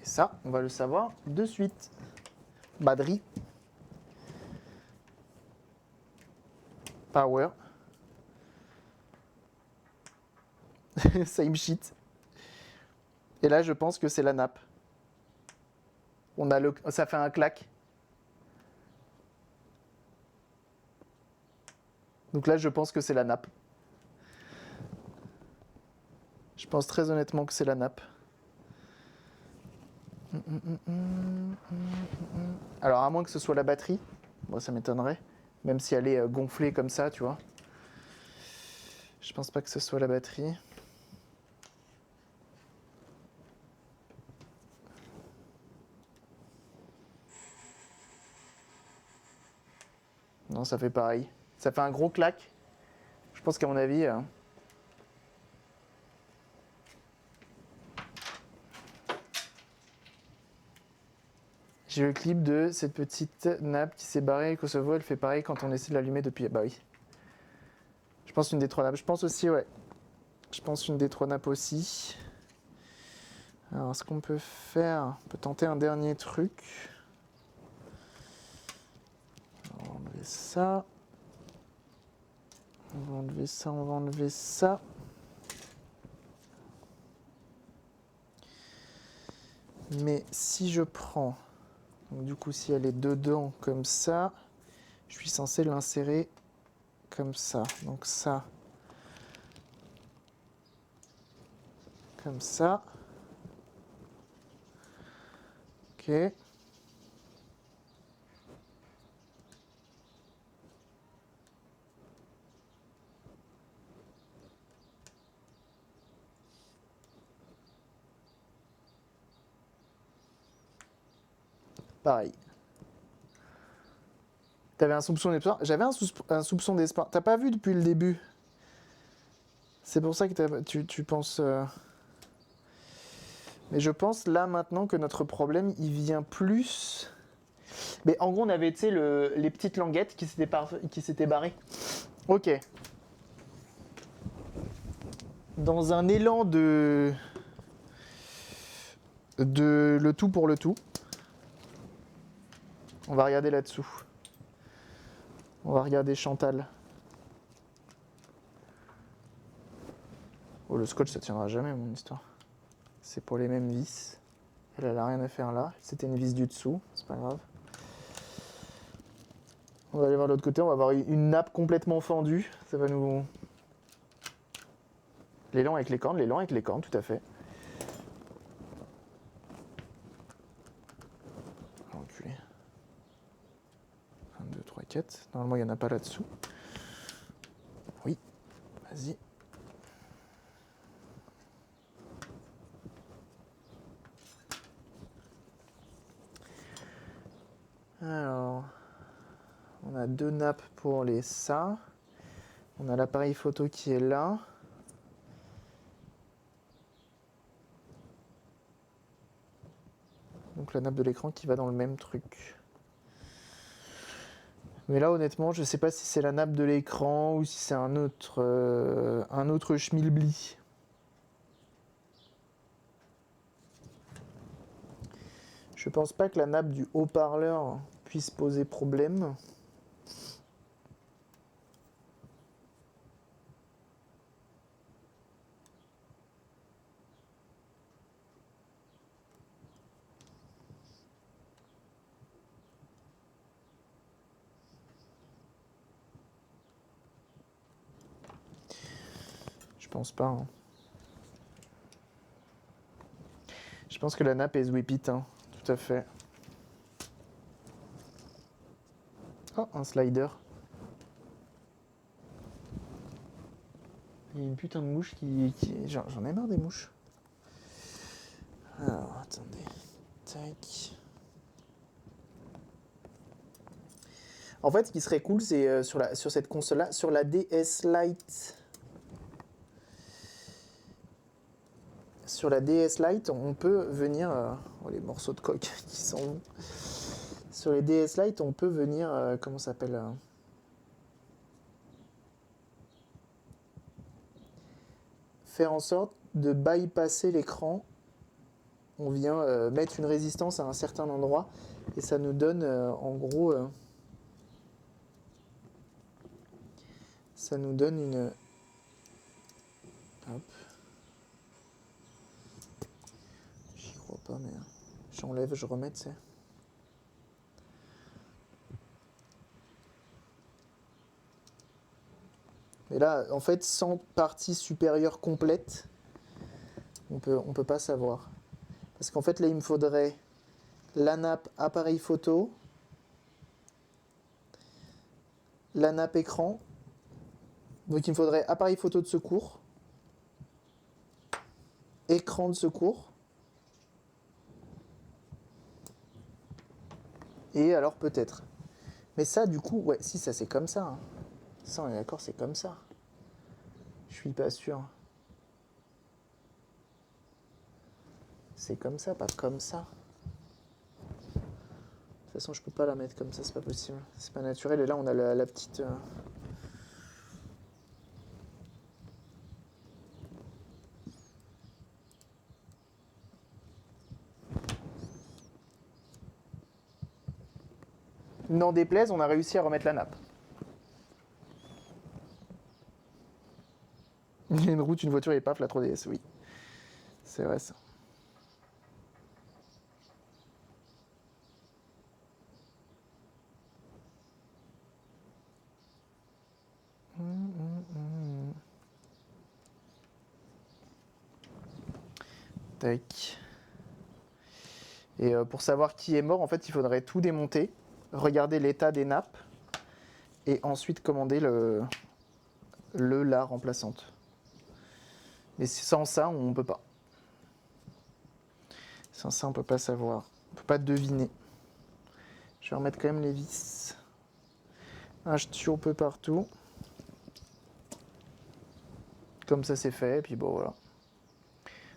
Et ça, on va le savoir de suite. Batterie. Power. Same shit. Et là, je pense que c'est la nappe. On a le... Ça fait un clac. Donc là, je pense que c'est la nappe. Je pense très honnêtement que c'est la nappe. Alors, à moins que ce soit la batterie. Moi, ça m'étonnerait. Même si elle est gonflée comme ça, tu vois. Je pense pas que ce soit la batterie. Non, ça fait pareil. Ça fait un gros clac. Je pense qu'à mon avis... J'ai le clip de cette petite nappe qui s'est barrée. Kosovo, elle fait pareil quand on essaie de l'allumer depuis... Bah oui. Je pense une des 3 nappes. Je pense aussi, ouais. Je pense une des 3 nappes aussi. Alors, ce qu'on peut faire... On peut tenter un dernier truc. On va enlever ça. On va enlever ça, on va enlever ça. Mais si je prends... Donc du coup, si elle est dedans comme ça, je suis censé l'insérer comme ça. Donc ça, comme ça. Ok. Pareil. T'avais un soupçon d'espoir. J'avais un soupçon d'espoir. T'as pas vu depuis le début. C'est pour ça que tu penses... Mais je pense là maintenant que notre problème, il vient plus... Mais en gros, on avait, tu sais, les petites languettes qui s'étaient barrées. Ok. Dans un élan de le tout pour le tout, on va regarder là-dessous. On va regarder Chantal. Oh, le scotch, ça tiendra jamais, mon histoire. C'est pour les mêmes vis. Elle a rien à faire là. C'était une vis du dessous, c'est pas grave. On va aller voir de l'autre côté, on va avoir une nappe complètement fendue. Ça va nous... L'élan avec les cornes, tout à fait. Enculé. 1, 2, 3, 4. Normalement, il n'y en a pas là-dessous. Oui, vas-y. Alors, on a 2 nappes pour les ça. On a l'appareil photo qui est là. Donc la nappe de l'écran qui va dans le même truc. Mais là, honnêtement, je ne sais pas si c'est la nappe de l'écran ou si c'est un autre schmilbli. Je pense pas que la nappe du haut-parleur puisse poser problème. Je pense pas. Hein. Je pense que la nappe est Zwip It, hein. Tout à fait. Oh, un slider. Il y a une putain de mouche qui... J'en ai marre des mouches. Alors, attendez. Tac. En fait, ce qui serait cool, c'est sur cette console-là, sur la DS Lite. sur la DS Lite, on peut venir... oh, les morceaux de coque qui sont longs. Sur les DS Lite, on peut venir... comment ça s'appelle faire en sorte de bypasser l'écran. On vient mettre une résistance à un certain endroit et ça nous donne en gros... ça nous donne une... Hop. J'y crois pas, mais j'enlève, je remets, tu sais. Et là, en fait, sans partie supérieure complète, on peut pas savoir. Parce qu'en fait, là, il me faudrait la nappe appareil photo, la nappe écran. Donc, il me faudrait appareil photo de secours, écran de secours. Et alors, peut-être. Mais ça, du coup, ouais, si, ça, c'est comme ça. Hein. Ça, on est d'accord, c'est comme ça. Je suis pas sûr. C'est comme ça, pas comme ça. De toute façon, je peux pas la mettre comme ça, c'est pas possible. C'est pas naturel. Et là, on a la petite... N'en déplaise, on a réussi à remettre la nappe. Il y a une route, une voiture et paf, la 3DS, oui. C'est vrai ça. Tac. Et pour savoir qui est mort, en fait, il faudrait tout démonter, regarder l'état des nappes et ensuite commander la remplaçante. Mais sans ça, on peut pas. Sans ça, on peut pas savoir. On peut pas deviner. Je vais remettre quand même les vis. Un ch'tio peu partout. Comme ça, c'est fait. Et puis bon, voilà.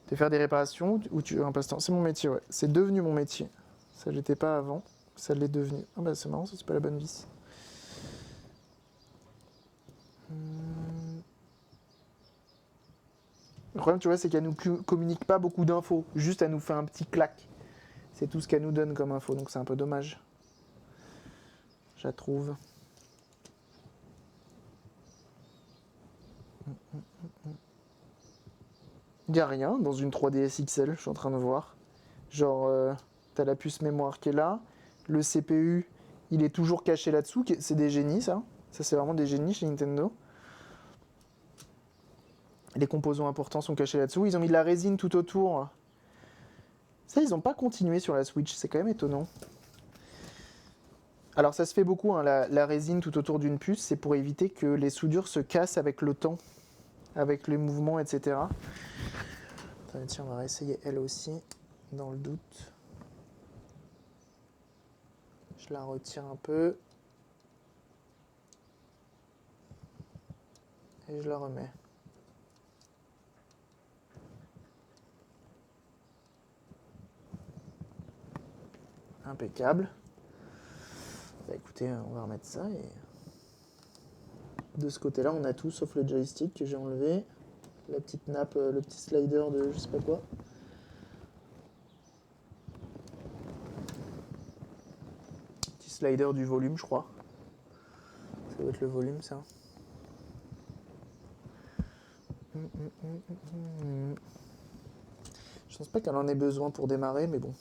De faire des réparations ou tu un passe-temps. C'est mon métier, ouais. C'est devenu mon métier. Ça l'était pas avant. Ça l'est devenu. Ah bah c'est marrant, ça c'est pas la bonne vis. Le problème, tu vois, c'est qu'elle nous communique pas beaucoup d'infos. Juste, elle nous fait un petit clac. C'est tout ce qu'elle nous donne comme info, donc c'est un peu dommage. Je la trouve. Il n'y a rien dans une 3DS XL, je suis en train de voir. Genre, t'as la puce mémoire qui est là. Le CPU, il est toujours caché là-dessous. C'est des génies, ça. Ça, c'est vraiment des génies chez Nintendo. Les composants importants sont cachés là-dessous. Ils ont mis de la résine tout autour. Ça, ils n'ont pas continué sur la Switch. C'est quand même étonnant. Alors, ça se fait beaucoup, hein, la résine tout autour d'une puce. C'est pour éviter que les soudures se cassent avec le temps, avec les mouvements, etc. Attends, tiens, on va réessayer elle aussi, dans le doute. Je la retire un peu. Et je la remets. Impeccable. Bah écoutez, on va remettre ça et... De ce côté-là, on a tout sauf le joystick que j'ai enlevé. La petite nappe, le petit slider de je sais pas quoi. Petit slider du volume, je crois. Ça doit être le volume, ça. Je pense pas qu'elle en ait besoin pour démarrer, mais bon.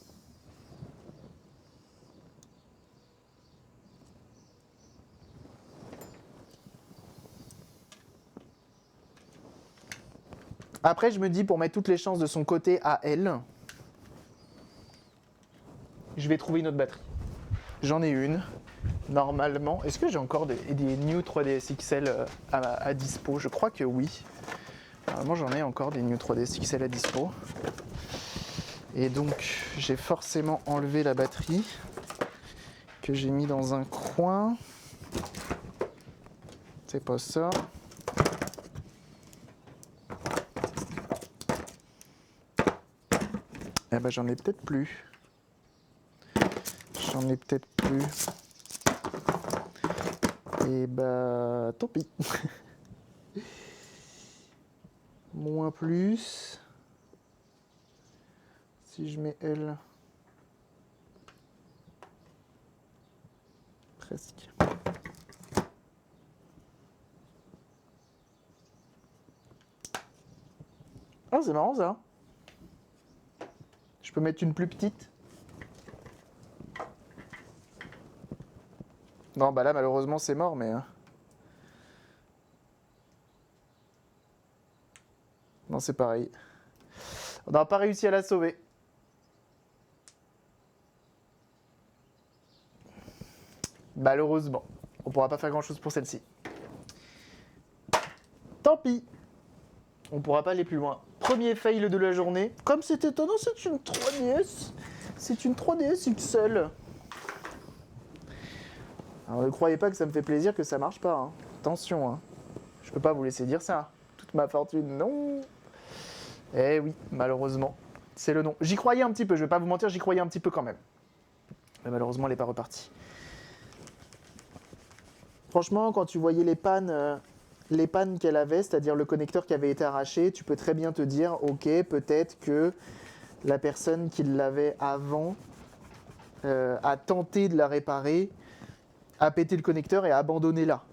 Après, je me dis, pour mettre toutes les chances de son côté à elle, je vais trouver une autre batterie. J'en ai une, normalement. Est-ce que j'ai encore des New 3DS XL à dispo? Je crois que oui. Normalement, j'en ai encore des New 3DS XL à dispo. Et donc, j'ai forcément enlevé la batterie que j'ai mis dans un coin. C'est pas ça. Eh ben j'en ai peut-être plus. J'en ai peut-être plus. Et bah tant pis. Moins plus. Si je mets L. Presque. Ah c'est marrant ça. Je peux mettre une plus petite. Non bah là malheureusement c'est mort mais... Non c'est pareil. On n'a pas réussi à la sauver. Malheureusement. On pourra pas faire grand chose pour celle-ci. Tant pis. On pourra pas aller plus loin. Premier fail de la journée. Comme c'est étonnant, c'est une 3DS. C'est une 3DS XL. Alors ne croyez pas que ça me fait plaisir que ça marche pas. Hein. Attention, hein. Je peux pas vous laisser dire ça. Toute ma fortune, non. Eh oui, malheureusement. C'est le nom. J'y croyais un petit peu, je vais pas vous mentir, j'y croyais un petit peu quand même. Mais malheureusement, elle n'est pas repartie. Franchement, quand tu voyais les pannes qu'elle avait, c'est-à-dire le connecteur qui avait été arraché, tu peux très bien te dire, ok, peut-être que la personne qui l'avait avant a tenté de la réparer, a pété le connecteur et a abandonné là.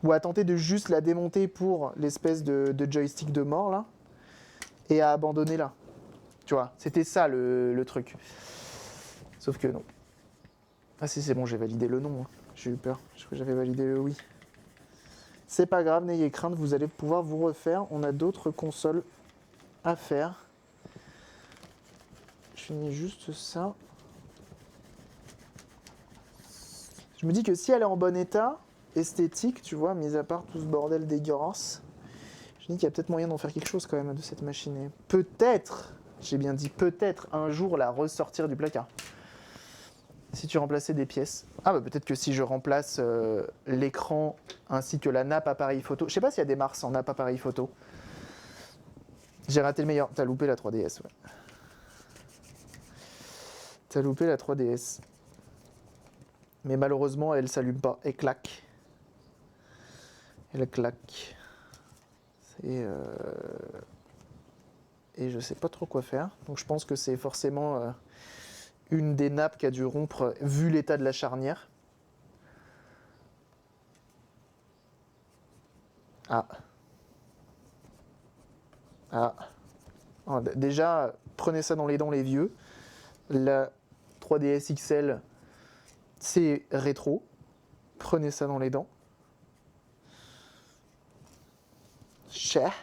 Ou a tenté de juste la démonter pour l'espèce de joystick de mort là, et a abandonné là. Tu vois, c'était ça le truc. Sauf que non. Ah si, c'est bon, j'ai validé le nom. Hein. J'ai eu peur, je crois que j'avais validé le oui. C'est pas grave, n'ayez crainte, vous allez pouvoir vous refaire. On a d'autres consoles à faire. Je finis juste ça. Je me dis que si elle est en bon état, esthétique, tu vois, mis à part tout ce bordel dégueulasse, je me dis qu'il y a peut-être moyen d'en faire quelque chose quand même de cette machine. Peut-être, j'ai bien dit peut-être, un jour la ressortir du placard. Si tu remplaçais des pièces. Ah bah peut-être que si je remplace l'écran ainsi que la nappe appareil photo. Je sais pas s'il y a des Mars en nappe appareil photo. J'ai raté le meilleur. T'as loupé la 3DS, ouais. T'as loupé la 3DS. Mais malheureusement, elle s'allume pas. Elle claque. Elle claque. Et je sais pas trop quoi faire. Donc je pense que c'est forcément une des nappes qui a dû rompre vu l'état de la charnière. Ah. Ah. Oh, déjà, prenez ça dans les dents les vieux. La 3DS XL, c'est rétro. Prenez ça dans les dents. Cher.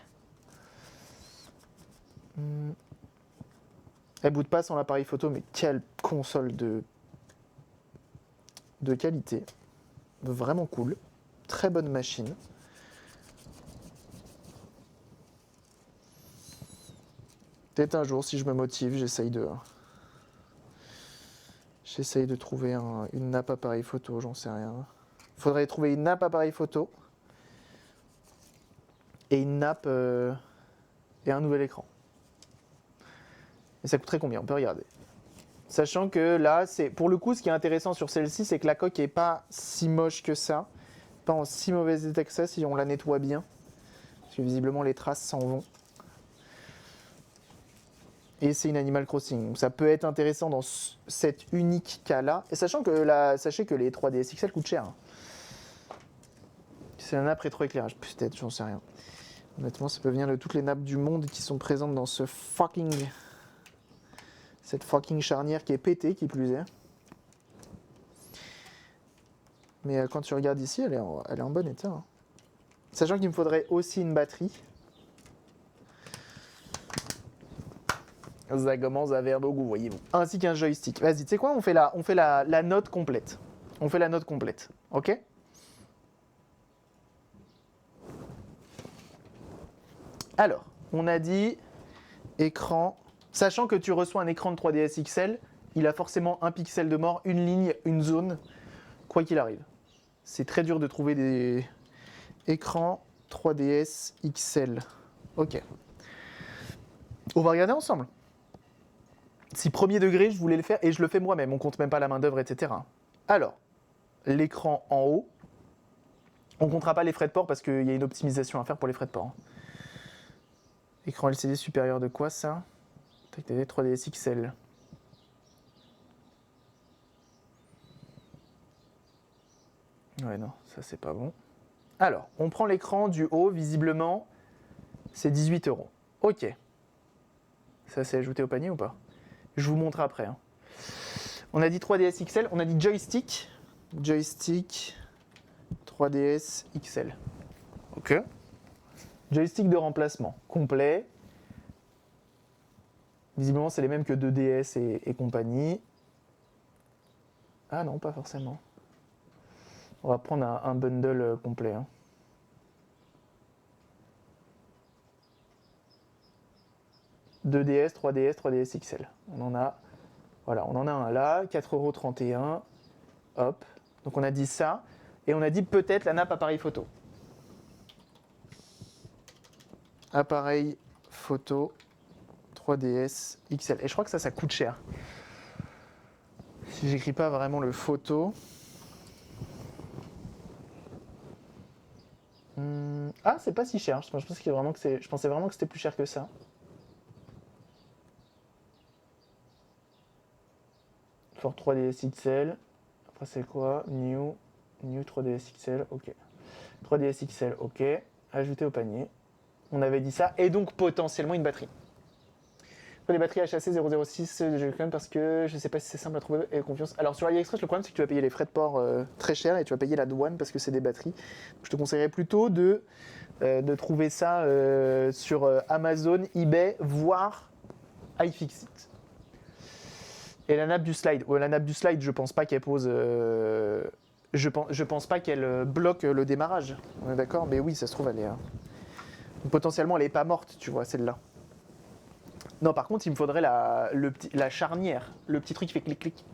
Elle boot pas sans l'appareil photo, mais quelle console de qualité. Vraiment cool. Très bonne machine. Peut-être un jour, si je me motive, j'essaye de trouver une nappe appareil photo, j'en sais rien. Faudrait trouver une nappe appareil photo et une nappe et un nouvel écran. Et ça coûterait combien? On peut regarder. Sachant que là, pour le coup, ce qui est intéressant sur celle-ci, c'est que la coque n'est pas si moche que ça. Pas en si mauvais état que ça si on la nettoie bien. Parce que visiblement, les traces s'en vont. Et c'est une Animal Crossing. Donc ça peut être intéressant dans cet unique cas-là. Et sachant que sachez que les 3DS XL coûtent cher. Hein. C'est un nappe rétroéclairage. Peut-être, j'en sais rien. Honnêtement, ça peut venir de toutes les nappes du monde qui sont présentes dans cette fucking charnière qui est pétée, qui plus est. Mais quand tu regardes ici, elle est en bon état. Hein. Sachant qu'il me faudrait aussi une batterie. Ça commence à faire beaucoup, voyez-vous. Ainsi qu'un joystick. Vas-y, tu sais quoi, on fait la note complète. On fait la note complète, ok? Alors, on a dit écran. Sachant que tu reçois un écran de 3DS XL, il a forcément un pixel de mort, une ligne, une zone, quoi qu'il arrive. C'est très dur de trouver des écrans 3DS XL. Ok. On va regarder ensemble. Si premier degré, je voulais le faire, et je le fais moi-même, on compte même pas la main d'œuvre, etc. Alors, l'écran en haut, on comptera pas les frais de port parce qu'il y a une optimisation à faire pour les frais de port. Écran LCD supérieur de quoi ça? TAC 3DS XL. Ouais, non, ça c'est pas bon. Alors, on prend l'écran du haut, visiblement, c'est 18 €. Ok. Ça c'est ajouté au panier ou pas? Je vous montre après. Hein. On a dit 3DS XL, on a dit joystick. Joystick 3DS XL. Ok. Joystick de remplacement complet. Visiblement, c'est les mêmes que 2DS et compagnie. Ah non, pas forcément. On va prendre un bundle complet. Hein. « 2DS, 3DS, 3DS XL. On en a, voilà, on en a un là, 4,31 €. Hop. Donc on a dit ça. Et on a dit peut-être la nappe appareil photo. Appareil photo 3DS XL. Et je crois que ça coûte cher. Si j'écris pas vraiment le photo. Ah, c'est pas si cher. Je pensais vraiment que c'était plus cher que ça. For 3DS XL. Après, c'est quoi? New 3DS XL. Ok. 3DS XL. Ok. Ajouter au panier. On avait dit ça. Et donc, potentiellement, une batterie. Les batteries HAC 006 de Joy-Con parce que je sais pas si c'est simple à trouver et confiance. Alors sur AliExpress, le problème c'est que tu vas payer les frais de port très cher et tu vas payer la douane parce que c'est des batteries. Je te conseillerais plutôt de trouver ça sur Amazon, eBay, voire iFixit. Et la nappe du slide. Ouais, la nappe du slide, je pense pas qu'elle pose. Je pense pas qu'elle bloque le démarrage. On est d'accord? Mais oui, ça se trouve, elle est. Potentiellement, elle est pas morte, tu vois, celle-là. Non, par contre, il me faudrait la charnière, le petit truc qui fait clic-clic.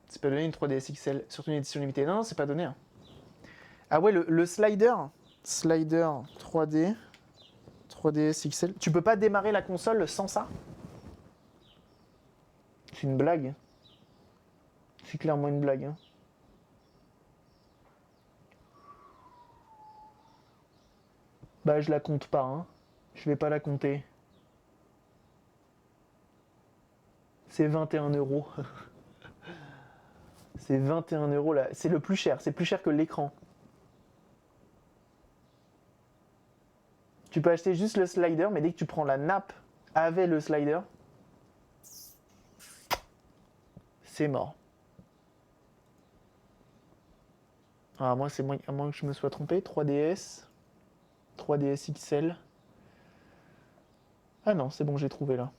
C'est pas donné une 3DS XL, surtout une édition limitée. Non, c'est pas donné. Hein. Ah ouais, le slider 3D, 3DS XL. Tu peux pas démarrer la console sans ça? C'est une blague. C'est clairement une blague. Hein. Bah, je la compte pas. Hein. Je vais pas la compter. C'est 21 €. C'est 21 € là. C'est le plus cher. C'est plus cher que l'écran. Tu peux acheter juste le slider, mais dès que tu prends la nappe avec le slider, c'est mort. Ah, à moins que je me sois trompé. 3DS. 3DS XL. Ah non, c'est bon, j'ai trouvé là.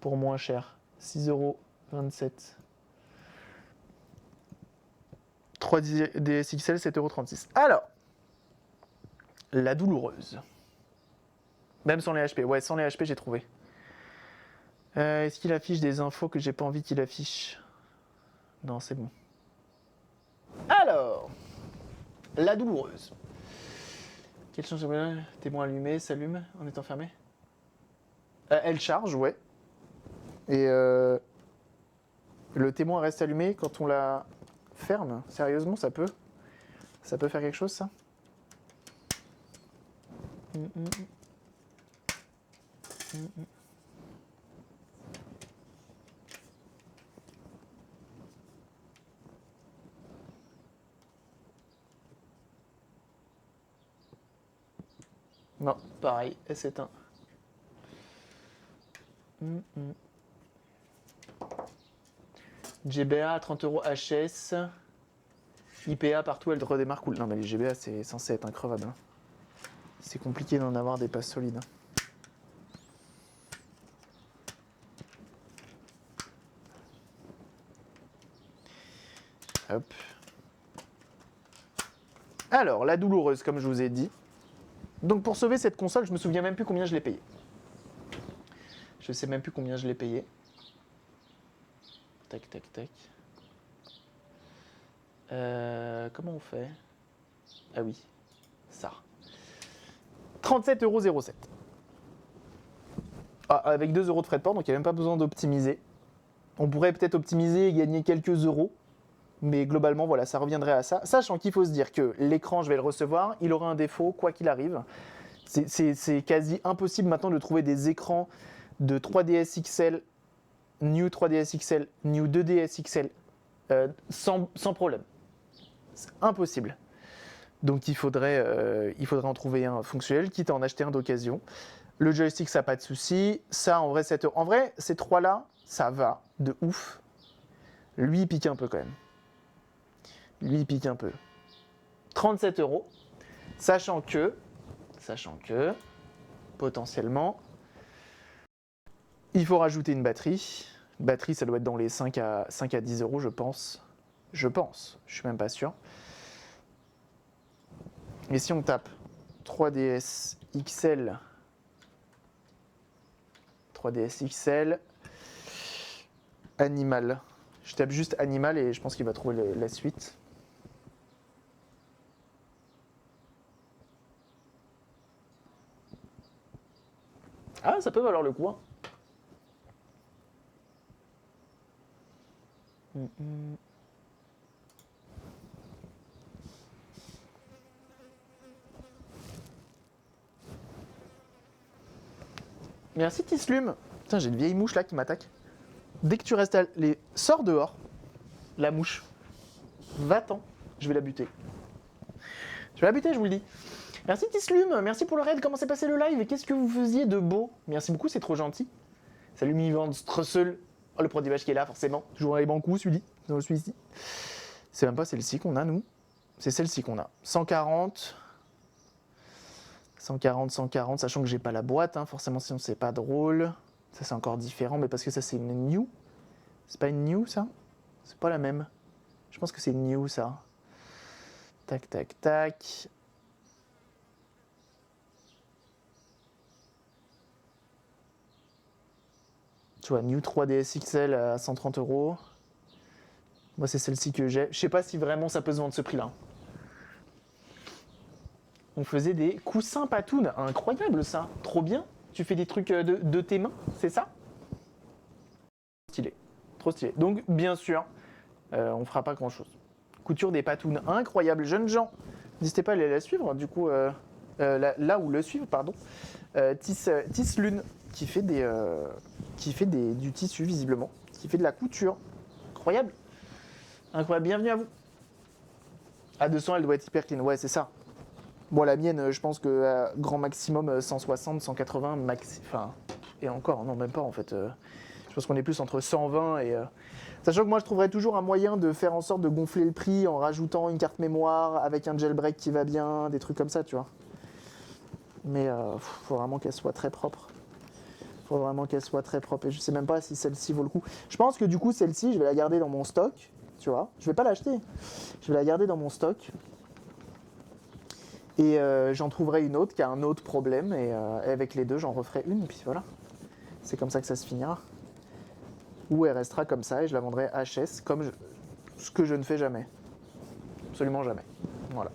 Pour moins cher. 6,27 €. 3DS XL, 7,36 €. Alors, la douloureuse. Même sans les HP. Ouais, sans les HP, j'ai trouvé. Est-ce qu'il affiche des infos que j'ai pas envie qu'il affiche? Non, c'est bon. Alors, la douloureuse. Quel changement? Témoin allumé, s'allume en étant fermé. Elle charge, ouais. Et le témoin reste allumé quand on la ferme. Sérieusement, ça peut faire quelque chose, ça? Non, pareil, elle s'éteint. GBA à 30 € HS. IPA partout, elle redémarre cool. Non, mais les GBA, c'est censé être increvable. Hein. C'est compliqué d'en avoir des passes solides. Hein. Hop. Alors, la douloureuse, comme je vous ai dit. Donc, pour sauver cette console, je me souviens même plus combien je l'ai payé. Je sais même plus combien je l'ai payé. Tac, tac, tac. Comment on fait? Ah oui, ça. 37,07 €. Ah, avec 2 € de frais de port, donc il n'y a même pas besoin d'optimiser. On pourrait peut-être optimiser et gagner quelques euros. Mais globalement, voilà, ça reviendrait à ça. Sachant qu'il faut se dire que l'écran, je vais le recevoir, il aura un défaut, quoi qu'il arrive. C'est quasi impossible maintenant de trouver des écrans de 3DS XL, New 3DS XL, New 2DS XL, sans problème. C'est impossible. Donc il faudrait en trouver un fonctionnel, quitte à en acheter un d'occasion. Le joystick, ça n'a pas de souci. Ça, en vrai, ces trois-là, ça va de ouf. Lui, il pique un peu quand même. Lui, il pique un peu. 37 €, sachant que, potentiellement, il faut rajouter une batterie. Une batterie, ça doit être dans les 5 à 10 €, je pense. Je suis même pas sûr. Et si on tape 3DS XL, Animal. Je tape juste Animal et je pense qu'il va trouver la suite. Ah, ça peut valoir le coup. Hein. Merci Tislume. Putain, j'ai une vieille mouche là qui m'attaque. Dès que tu restes sors dehors, la mouche. Va-t'en, je vais la buter. Je vais la buter, je vous le dis. Merci Tislume, merci pour le raid, comment s'est passé le live et qu'est-ce que vous faisiez de beau? Merci beaucoup, c'est trop gentil. Salut Mivand Strussel. Oh, le prodimage qui est là, forcément. Toujours les bons coups, celui-ci. C'est même pas celle-ci qu'on a, nous. C'est celle-ci qu'on a. 140, sachant que j'ai pas la boîte, hein, forcément, sinon c'est pas drôle. Ça, c'est encore différent, mais parce que ça, c'est une new. C'est pas une new, ça? C'est pas la même. Je pense que c'est une new, ça. Tac, tac, tac. Tu vois, New 3DS XL à 130 €. Moi, c'est celle-ci que j'ai. Je sais pas si vraiment ça peut se vendre ce prix-là. On faisait des coussins patounes. Incroyable, ça. Trop bien. Tu fais des trucs de tes mains, c'est ça? Stylé. Trop stylé. Donc, bien sûr, on fera pas grand-chose. Couture des patounes. Incroyable. Jeunes gens, n'hésitez pas à aller la suivre. Du coup, là où le suivre, pardon. Tis Lune, qui fait du tissu, visiblement. Qui fait de la couture. Incroyable. Incroyable. Bienvenue à vous. À 200, elle doit être hyper clean. Ouais, c'est ça. Bon, la mienne, je pense que grand maximum 160, 180 max. Enfin, et encore, non, même pas en fait. Je pense qu'on est plus entre 120 et. Sachant que moi, je trouverais toujours un moyen de faire en sorte de gonfler le prix en rajoutant une carte mémoire avec un jailbreak qui va bien, des trucs comme ça, tu vois. Mais faut vraiment qu'elle soit très propre. Faut vraiment qu'elle soit très propre. Et je sais même pas si celle-ci vaut le coup. Je pense que du coup, celle-ci, je vais la garder dans mon stock, tu vois. Je vais pas l'acheter. Je vais la garder dans mon stock. Et j'en trouverai une autre qui a un autre problème. Et avec les deux, j'en referai une. Et puis voilà. C'est comme ça que ça se finira. Ou elle restera comme ça et je la vendrai HS, comme ce que je ne fais jamais. Absolument jamais. Voilà.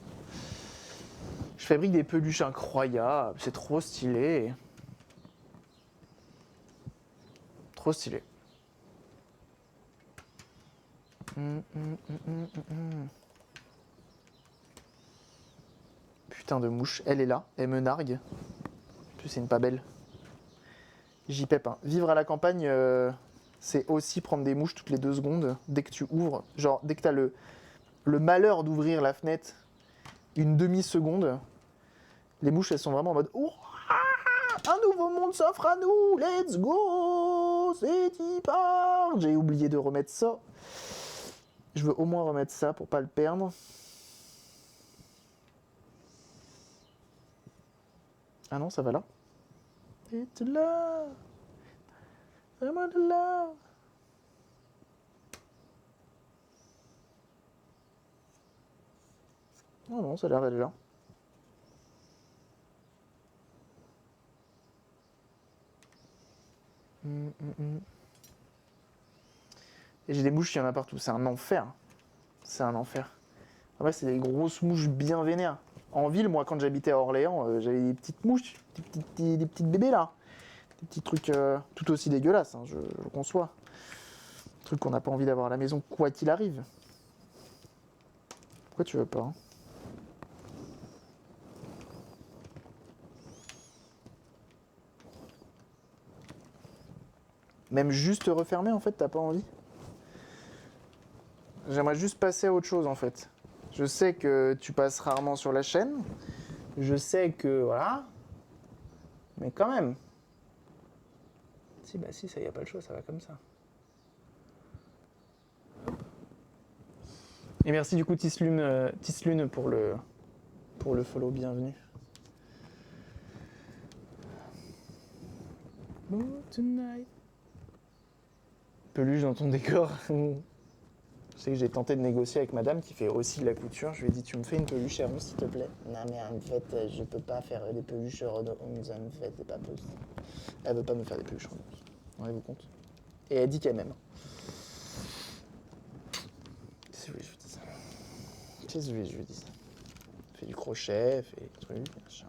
Je fabrique des peluches incroyables. C'est trop stylé. Trop stylé. Putain de mouche. Elle est là. Elle me nargue. En plus, c'est une pas belle. J'y pèpe. Hein. Vivre à la campagne, c'est aussi prendre des mouches toutes les 2 secondes dès que tu ouvres. Genre, dès que tu as le malheur d'ouvrir la fenêtre une demi-seconde, les mouches, elles sont vraiment en mode oh, un nouveau monde s'offre à nous, let's go, c'est y part. J'ai oublié de remettre ça. Je veux au moins remettre ça pour pas le perdre. Ah non, ça va là. It's love. Vraiment de love. Oh non, ça a l'air d'aller là. Et j'ai des mouches, il y en a partout. C'est un enfer. C'est un enfer. Après, c'est des grosses mouches bien vénères. En ville, moi, quand j'habitais à Orléans, j'avais des petites mouches, des petites bébés là. Des petits trucs tout aussi dégueulasses, hein, je conçois. Des trucs qu'on n'a pas envie d'avoir à la maison, quoi qu'il arrive. Pourquoi tu veux pas, hein? Même juste refermer, en fait, t'as pas envie? J'aimerais juste passer à autre chose, en fait. Je sais que tu passes rarement sur la chaîne. Je sais que, voilà. Mais quand même. Si, bah si, ça y a pas le choix, ça va comme ça. Et merci du coup Tislune pour le follow, bienvenue. Oh, tonight. Peluche dans ton décor. Je sais que j'ai tenté de négocier avec madame qui fait aussi de la couture. Je lui ai dit, tu me fais une peluche Héron s'il te plaît. Non mais en fait, je peux pas faire des peluches Ronze, en fait, c'est pas possible. Elle veut pas me faire des peluches Ronze. Rendez-vous compte. Et elle dit qu'elle m'aime. Qu'est-ce que je dis ça? Qu'est-ce que je dis ça? Fait du crochet, fait des trucs, machin.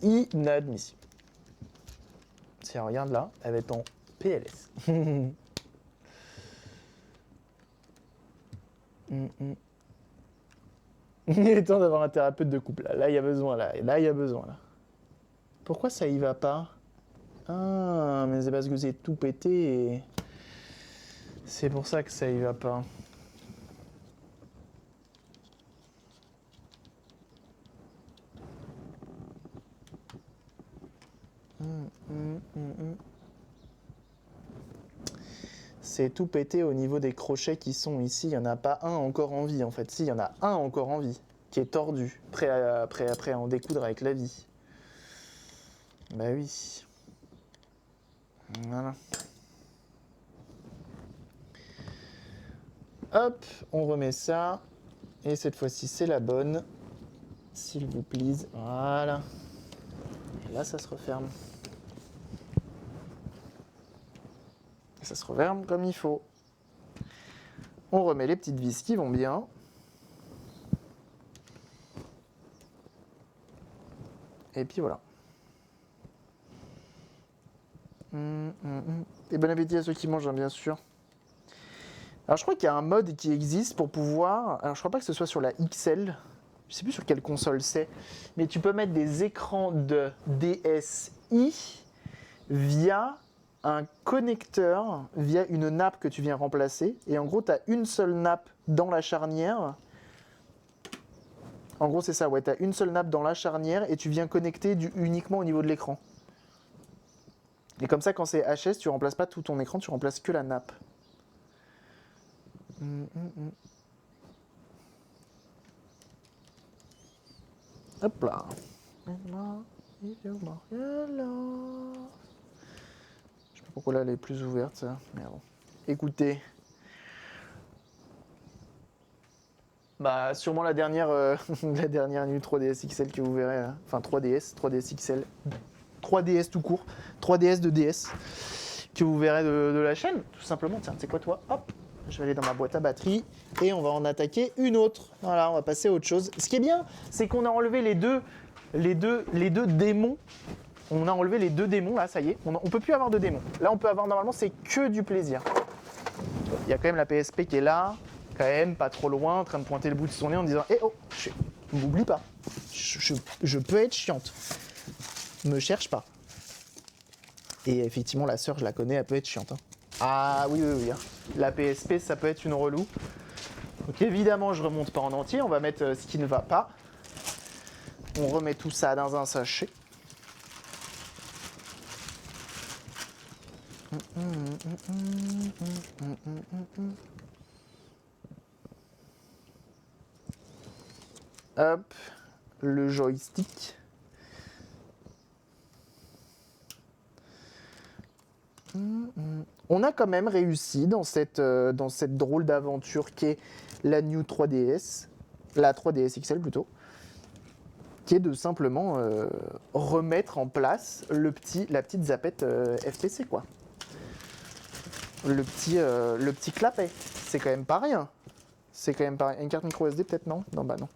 Inadmissible. Si elle regarde là, elle va être en PLS. Il est temps d'avoir un thérapeute de couple. Là, il y a besoin. Là, il y a besoin. Là. Pourquoi ça y va pas? Ah, mais c'est parce que c'est tout pété et c'est pour ça que ça y va pas. C'est tout pété au niveau des crochets qui sont ici. Il n'y en a pas un encore en vie en fait. Si, il y en a un encore en vie qui est tordu, prêt à en découdre avec la vie. Bah oui. Voilà. Hop, on remet ça. Et cette fois-ci, c'est la bonne. S'il vous plaît. Voilà. Et là, ça se referme. Et ça se referme comme il faut. On remet les petites vis qui vont bien. Et puis voilà. Et bon appétit à ceux qui mangent, hein, bien sûr. Alors je crois qu'il y a un mode qui existe pour pouvoir... Alors je crois pas que ce soit sur la XL. Je sais plus sur quelle console c'est. Mais tu peux mettre des écrans de DSi via un connecteur, via une nappe que tu viens remplacer. Et en gros, tu as une seule nappe dans la charnière. En gros, c'est ça, ouais. Tu as une seule nappe dans la charnière et tu viens connecter uniquement au niveau de l'écran. Et comme ça, quand c'est HS, tu remplaces pas tout ton écran, tu remplaces que la nappe. Hop là. Je sais pas pourquoi là elle est plus ouverte, ça. Mais bon. Écoutez. Bah, sûrement la dernière New 3DS XL que vous verrez. Enfin, 3DS XL. 3DS tout court. 3DS de DS. Que vous verrez de la chaîne, tout simplement. Tiens, c'est quoi toi? Hop, je vais aller dans ma boîte à batterie et on va en attaquer une autre. Voilà, on va passer à autre chose. Ce qui est bien, c'est qu'on a enlevé les deux démons. On a enlevé les deux démons, là, ça y est. On peut plus avoir de démons. Là, on peut avoir, normalement, c'est que du plaisir. Il y a quand même la PSP qui est là, quand même, pas trop loin, en train de pointer le bout de son nez en disant « Eh oh, m'oublie pas, je peux être chiante. Me cherche pas. » Et effectivement, la sœur, je la connais, elle peut être chiante. Hein. Ah oui. Hein. La PSP, ça peut être une relou. Donc évidemment, je remonte pas en entier. On va mettre ce qui ne va pas. On remet tout ça dans un sachet. Hop, le joystick. On a quand même réussi dans cette drôle d'aventure qu'est la New 3DS, la 3DS XL plutôt, qui est de simplement remettre en place la petite zapette FPC quoi. Le petit clapet, c'est quand même pas rien. C'est quand même pas rien. Une carte micro SD peut-être non? Non bah non.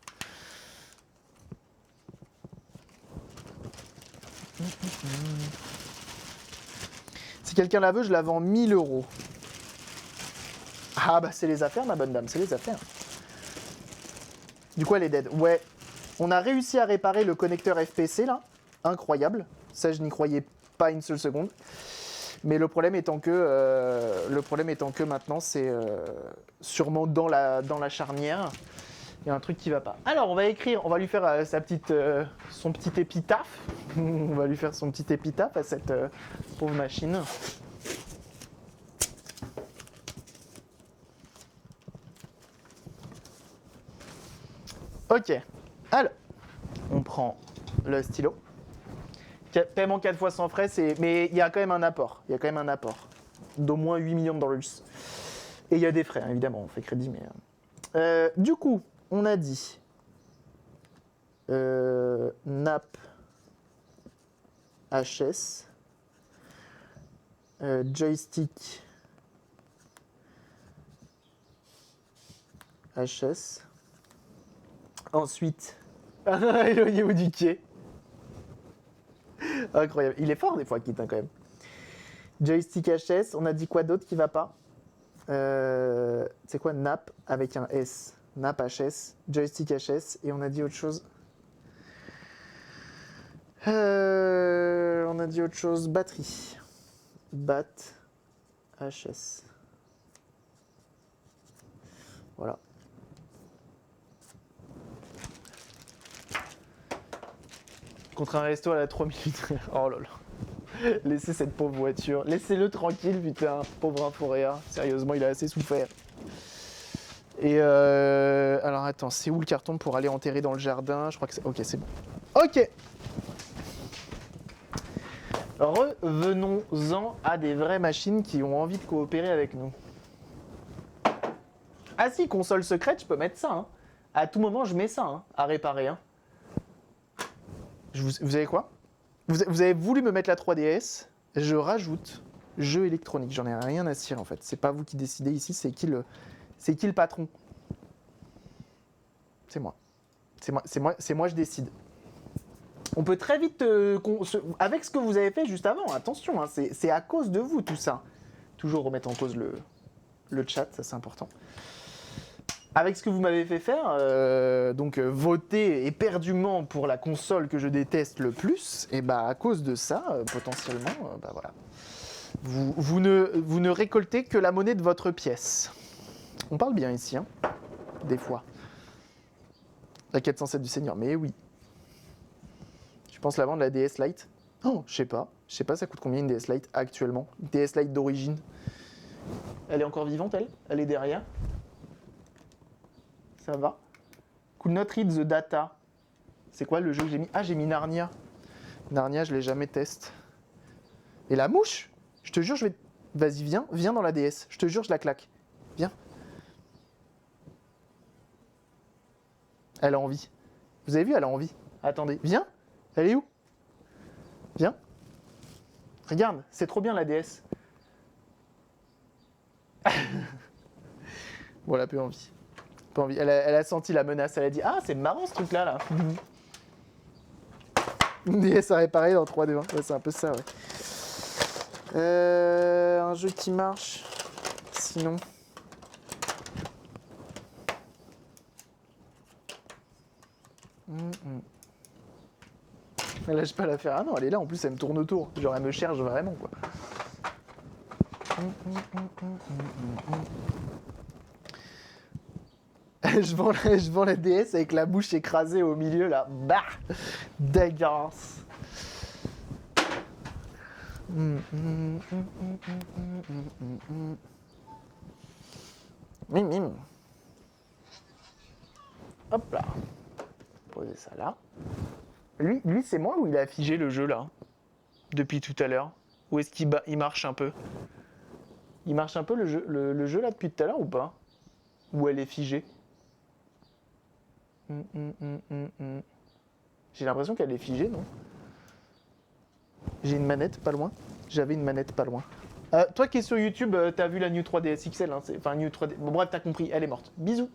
Si quelqu'un la veut, je la vends 1000 €. Ah bah c'est les affaires, ma bonne dame, c'est les affaires. Du coup, elle est dead. Ouais, on a réussi à réparer le connecteur FPC là. Incroyable. Ça, je n'y croyais pas une seule seconde. Mais le problème étant que maintenant, c'est sûrement dans la charnière. Il y a un truc qui va pas. Alors, on va lui faire son petit épitaphe. On va lui faire son petit épitaphe à cette pauvre machine. Ok. Alors, on prend le stylo. Paiement 4 fois sans frais, mais il y a quand même un apport. Il y a quand même un apport d'au moins 8 millions de dollars. Et il y a des frais, hein, évidemment, on fait crédit, mais... du coup, on a dit... NAP HS, joystick HS. Ensuite, au niveau du quai. Incroyable. Il est fort des fois, Kit, hein, quand même. Joystick HS. On a dit quoi d'autre qui va pas? C'est quoi NAP avec un S? NAP HS, joystick HS. Et on a dit autre chose. On a dit autre chose. Batterie. BAT HS. Voilà. Contre un resto à la 3 minutes. Oh là là. Laissez cette pauvre voiture. Laissez-le tranquille, putain. Pauvre Inforéa. Sérieusement, il a assez souffert. Et alors attends, c'est où le carton pour aller enterrer dans le jardin? Je crois que c'est... Ok, c'est bon. Ok. Revenons-en à des vraies machines qui ont envie de coopérer avec nous. Ah si, console secrète, je peux mettre ça. Hein. À tout moment, je mets ça hein, à réparer. Hein. Vous savez quoi? Vous avez voulu me mettre la 3DS, je rajoute jeu électronique. J'en ai rien à cirer en fait. C'est pas vous qui décidez ici, c'est qui le patron? C'est moi. C'est moi, je décide. On peut très vite, avec ce que vous avez fait juste avant, attention, hein, c'est à cause de vous tout ça. Toujours remettre en cause le chat, ça c'est important. Avec ce que vous m'avez fait faire, donc voter éperdument pour la console que je déteste le plus, et bah à cause de ça, potentiellement, bah voilà. Vous ne récoltez que la monnaie de votre pièce. On parle bien ici, hein, des fois. La 407 du Seigneur, mais oui. Tu penses la vendre la DS Lite? Oh, je sais pas. Je sais pas, ça coûte combien une DS Lite actuellement? Une DS Lite d'origine. Elle est encore vivante, elle? Elle est derrière? Ça va? Could not read the data. C'est quoi le jeu que j'ai mis? Ah, j'ai mis Narnia. Narnia, je l'ai jamais testé. Et la mouche? Je te jure, je vais... Vas-y, viens dans la DS. Je te jure, je la claque. Viens. Elle a envie. Vous avez vu, elle a envie. Attendez, viens. Elle est où? Viens. Regarde, c'est trop bien la DS. Bon, elle a peu envie. Peu envie. Elle a senti la menace. Elle a dit, ah, c'est marrant ce truc-là, là. Une DS à réparer dans 3D. Hein. Ouais, c'est un peu ça, ouais. Un jeu qui marche. Sinon... Elle lâche pas l'affaire. Ah non, elle est là, en plus elle me tourne autour. Genre elle me cherche vraiment quoi. Je vends la DS avec la bouche écrasée au milieu là. Bah, dégueulasse. Mim. Hop là. Poser ça là. Lui c'est moi ou il a figé le jeu là? Depuis tout à l'heure? Ou est-ce qu'il marche un peu? Il marche un peu le jeu là depuis tout à l'heure ou pas? Ou elle est figée? J'ai l'impression qu'elle est figée, non? J'ai une manette pas loin. J'avais une manette pas loin. Toi qui es sur YouTube, t'as vu la New 3DS XL, hein, enfin New 3D. Bon, bref, t'as compris, elle est morte. Bisous.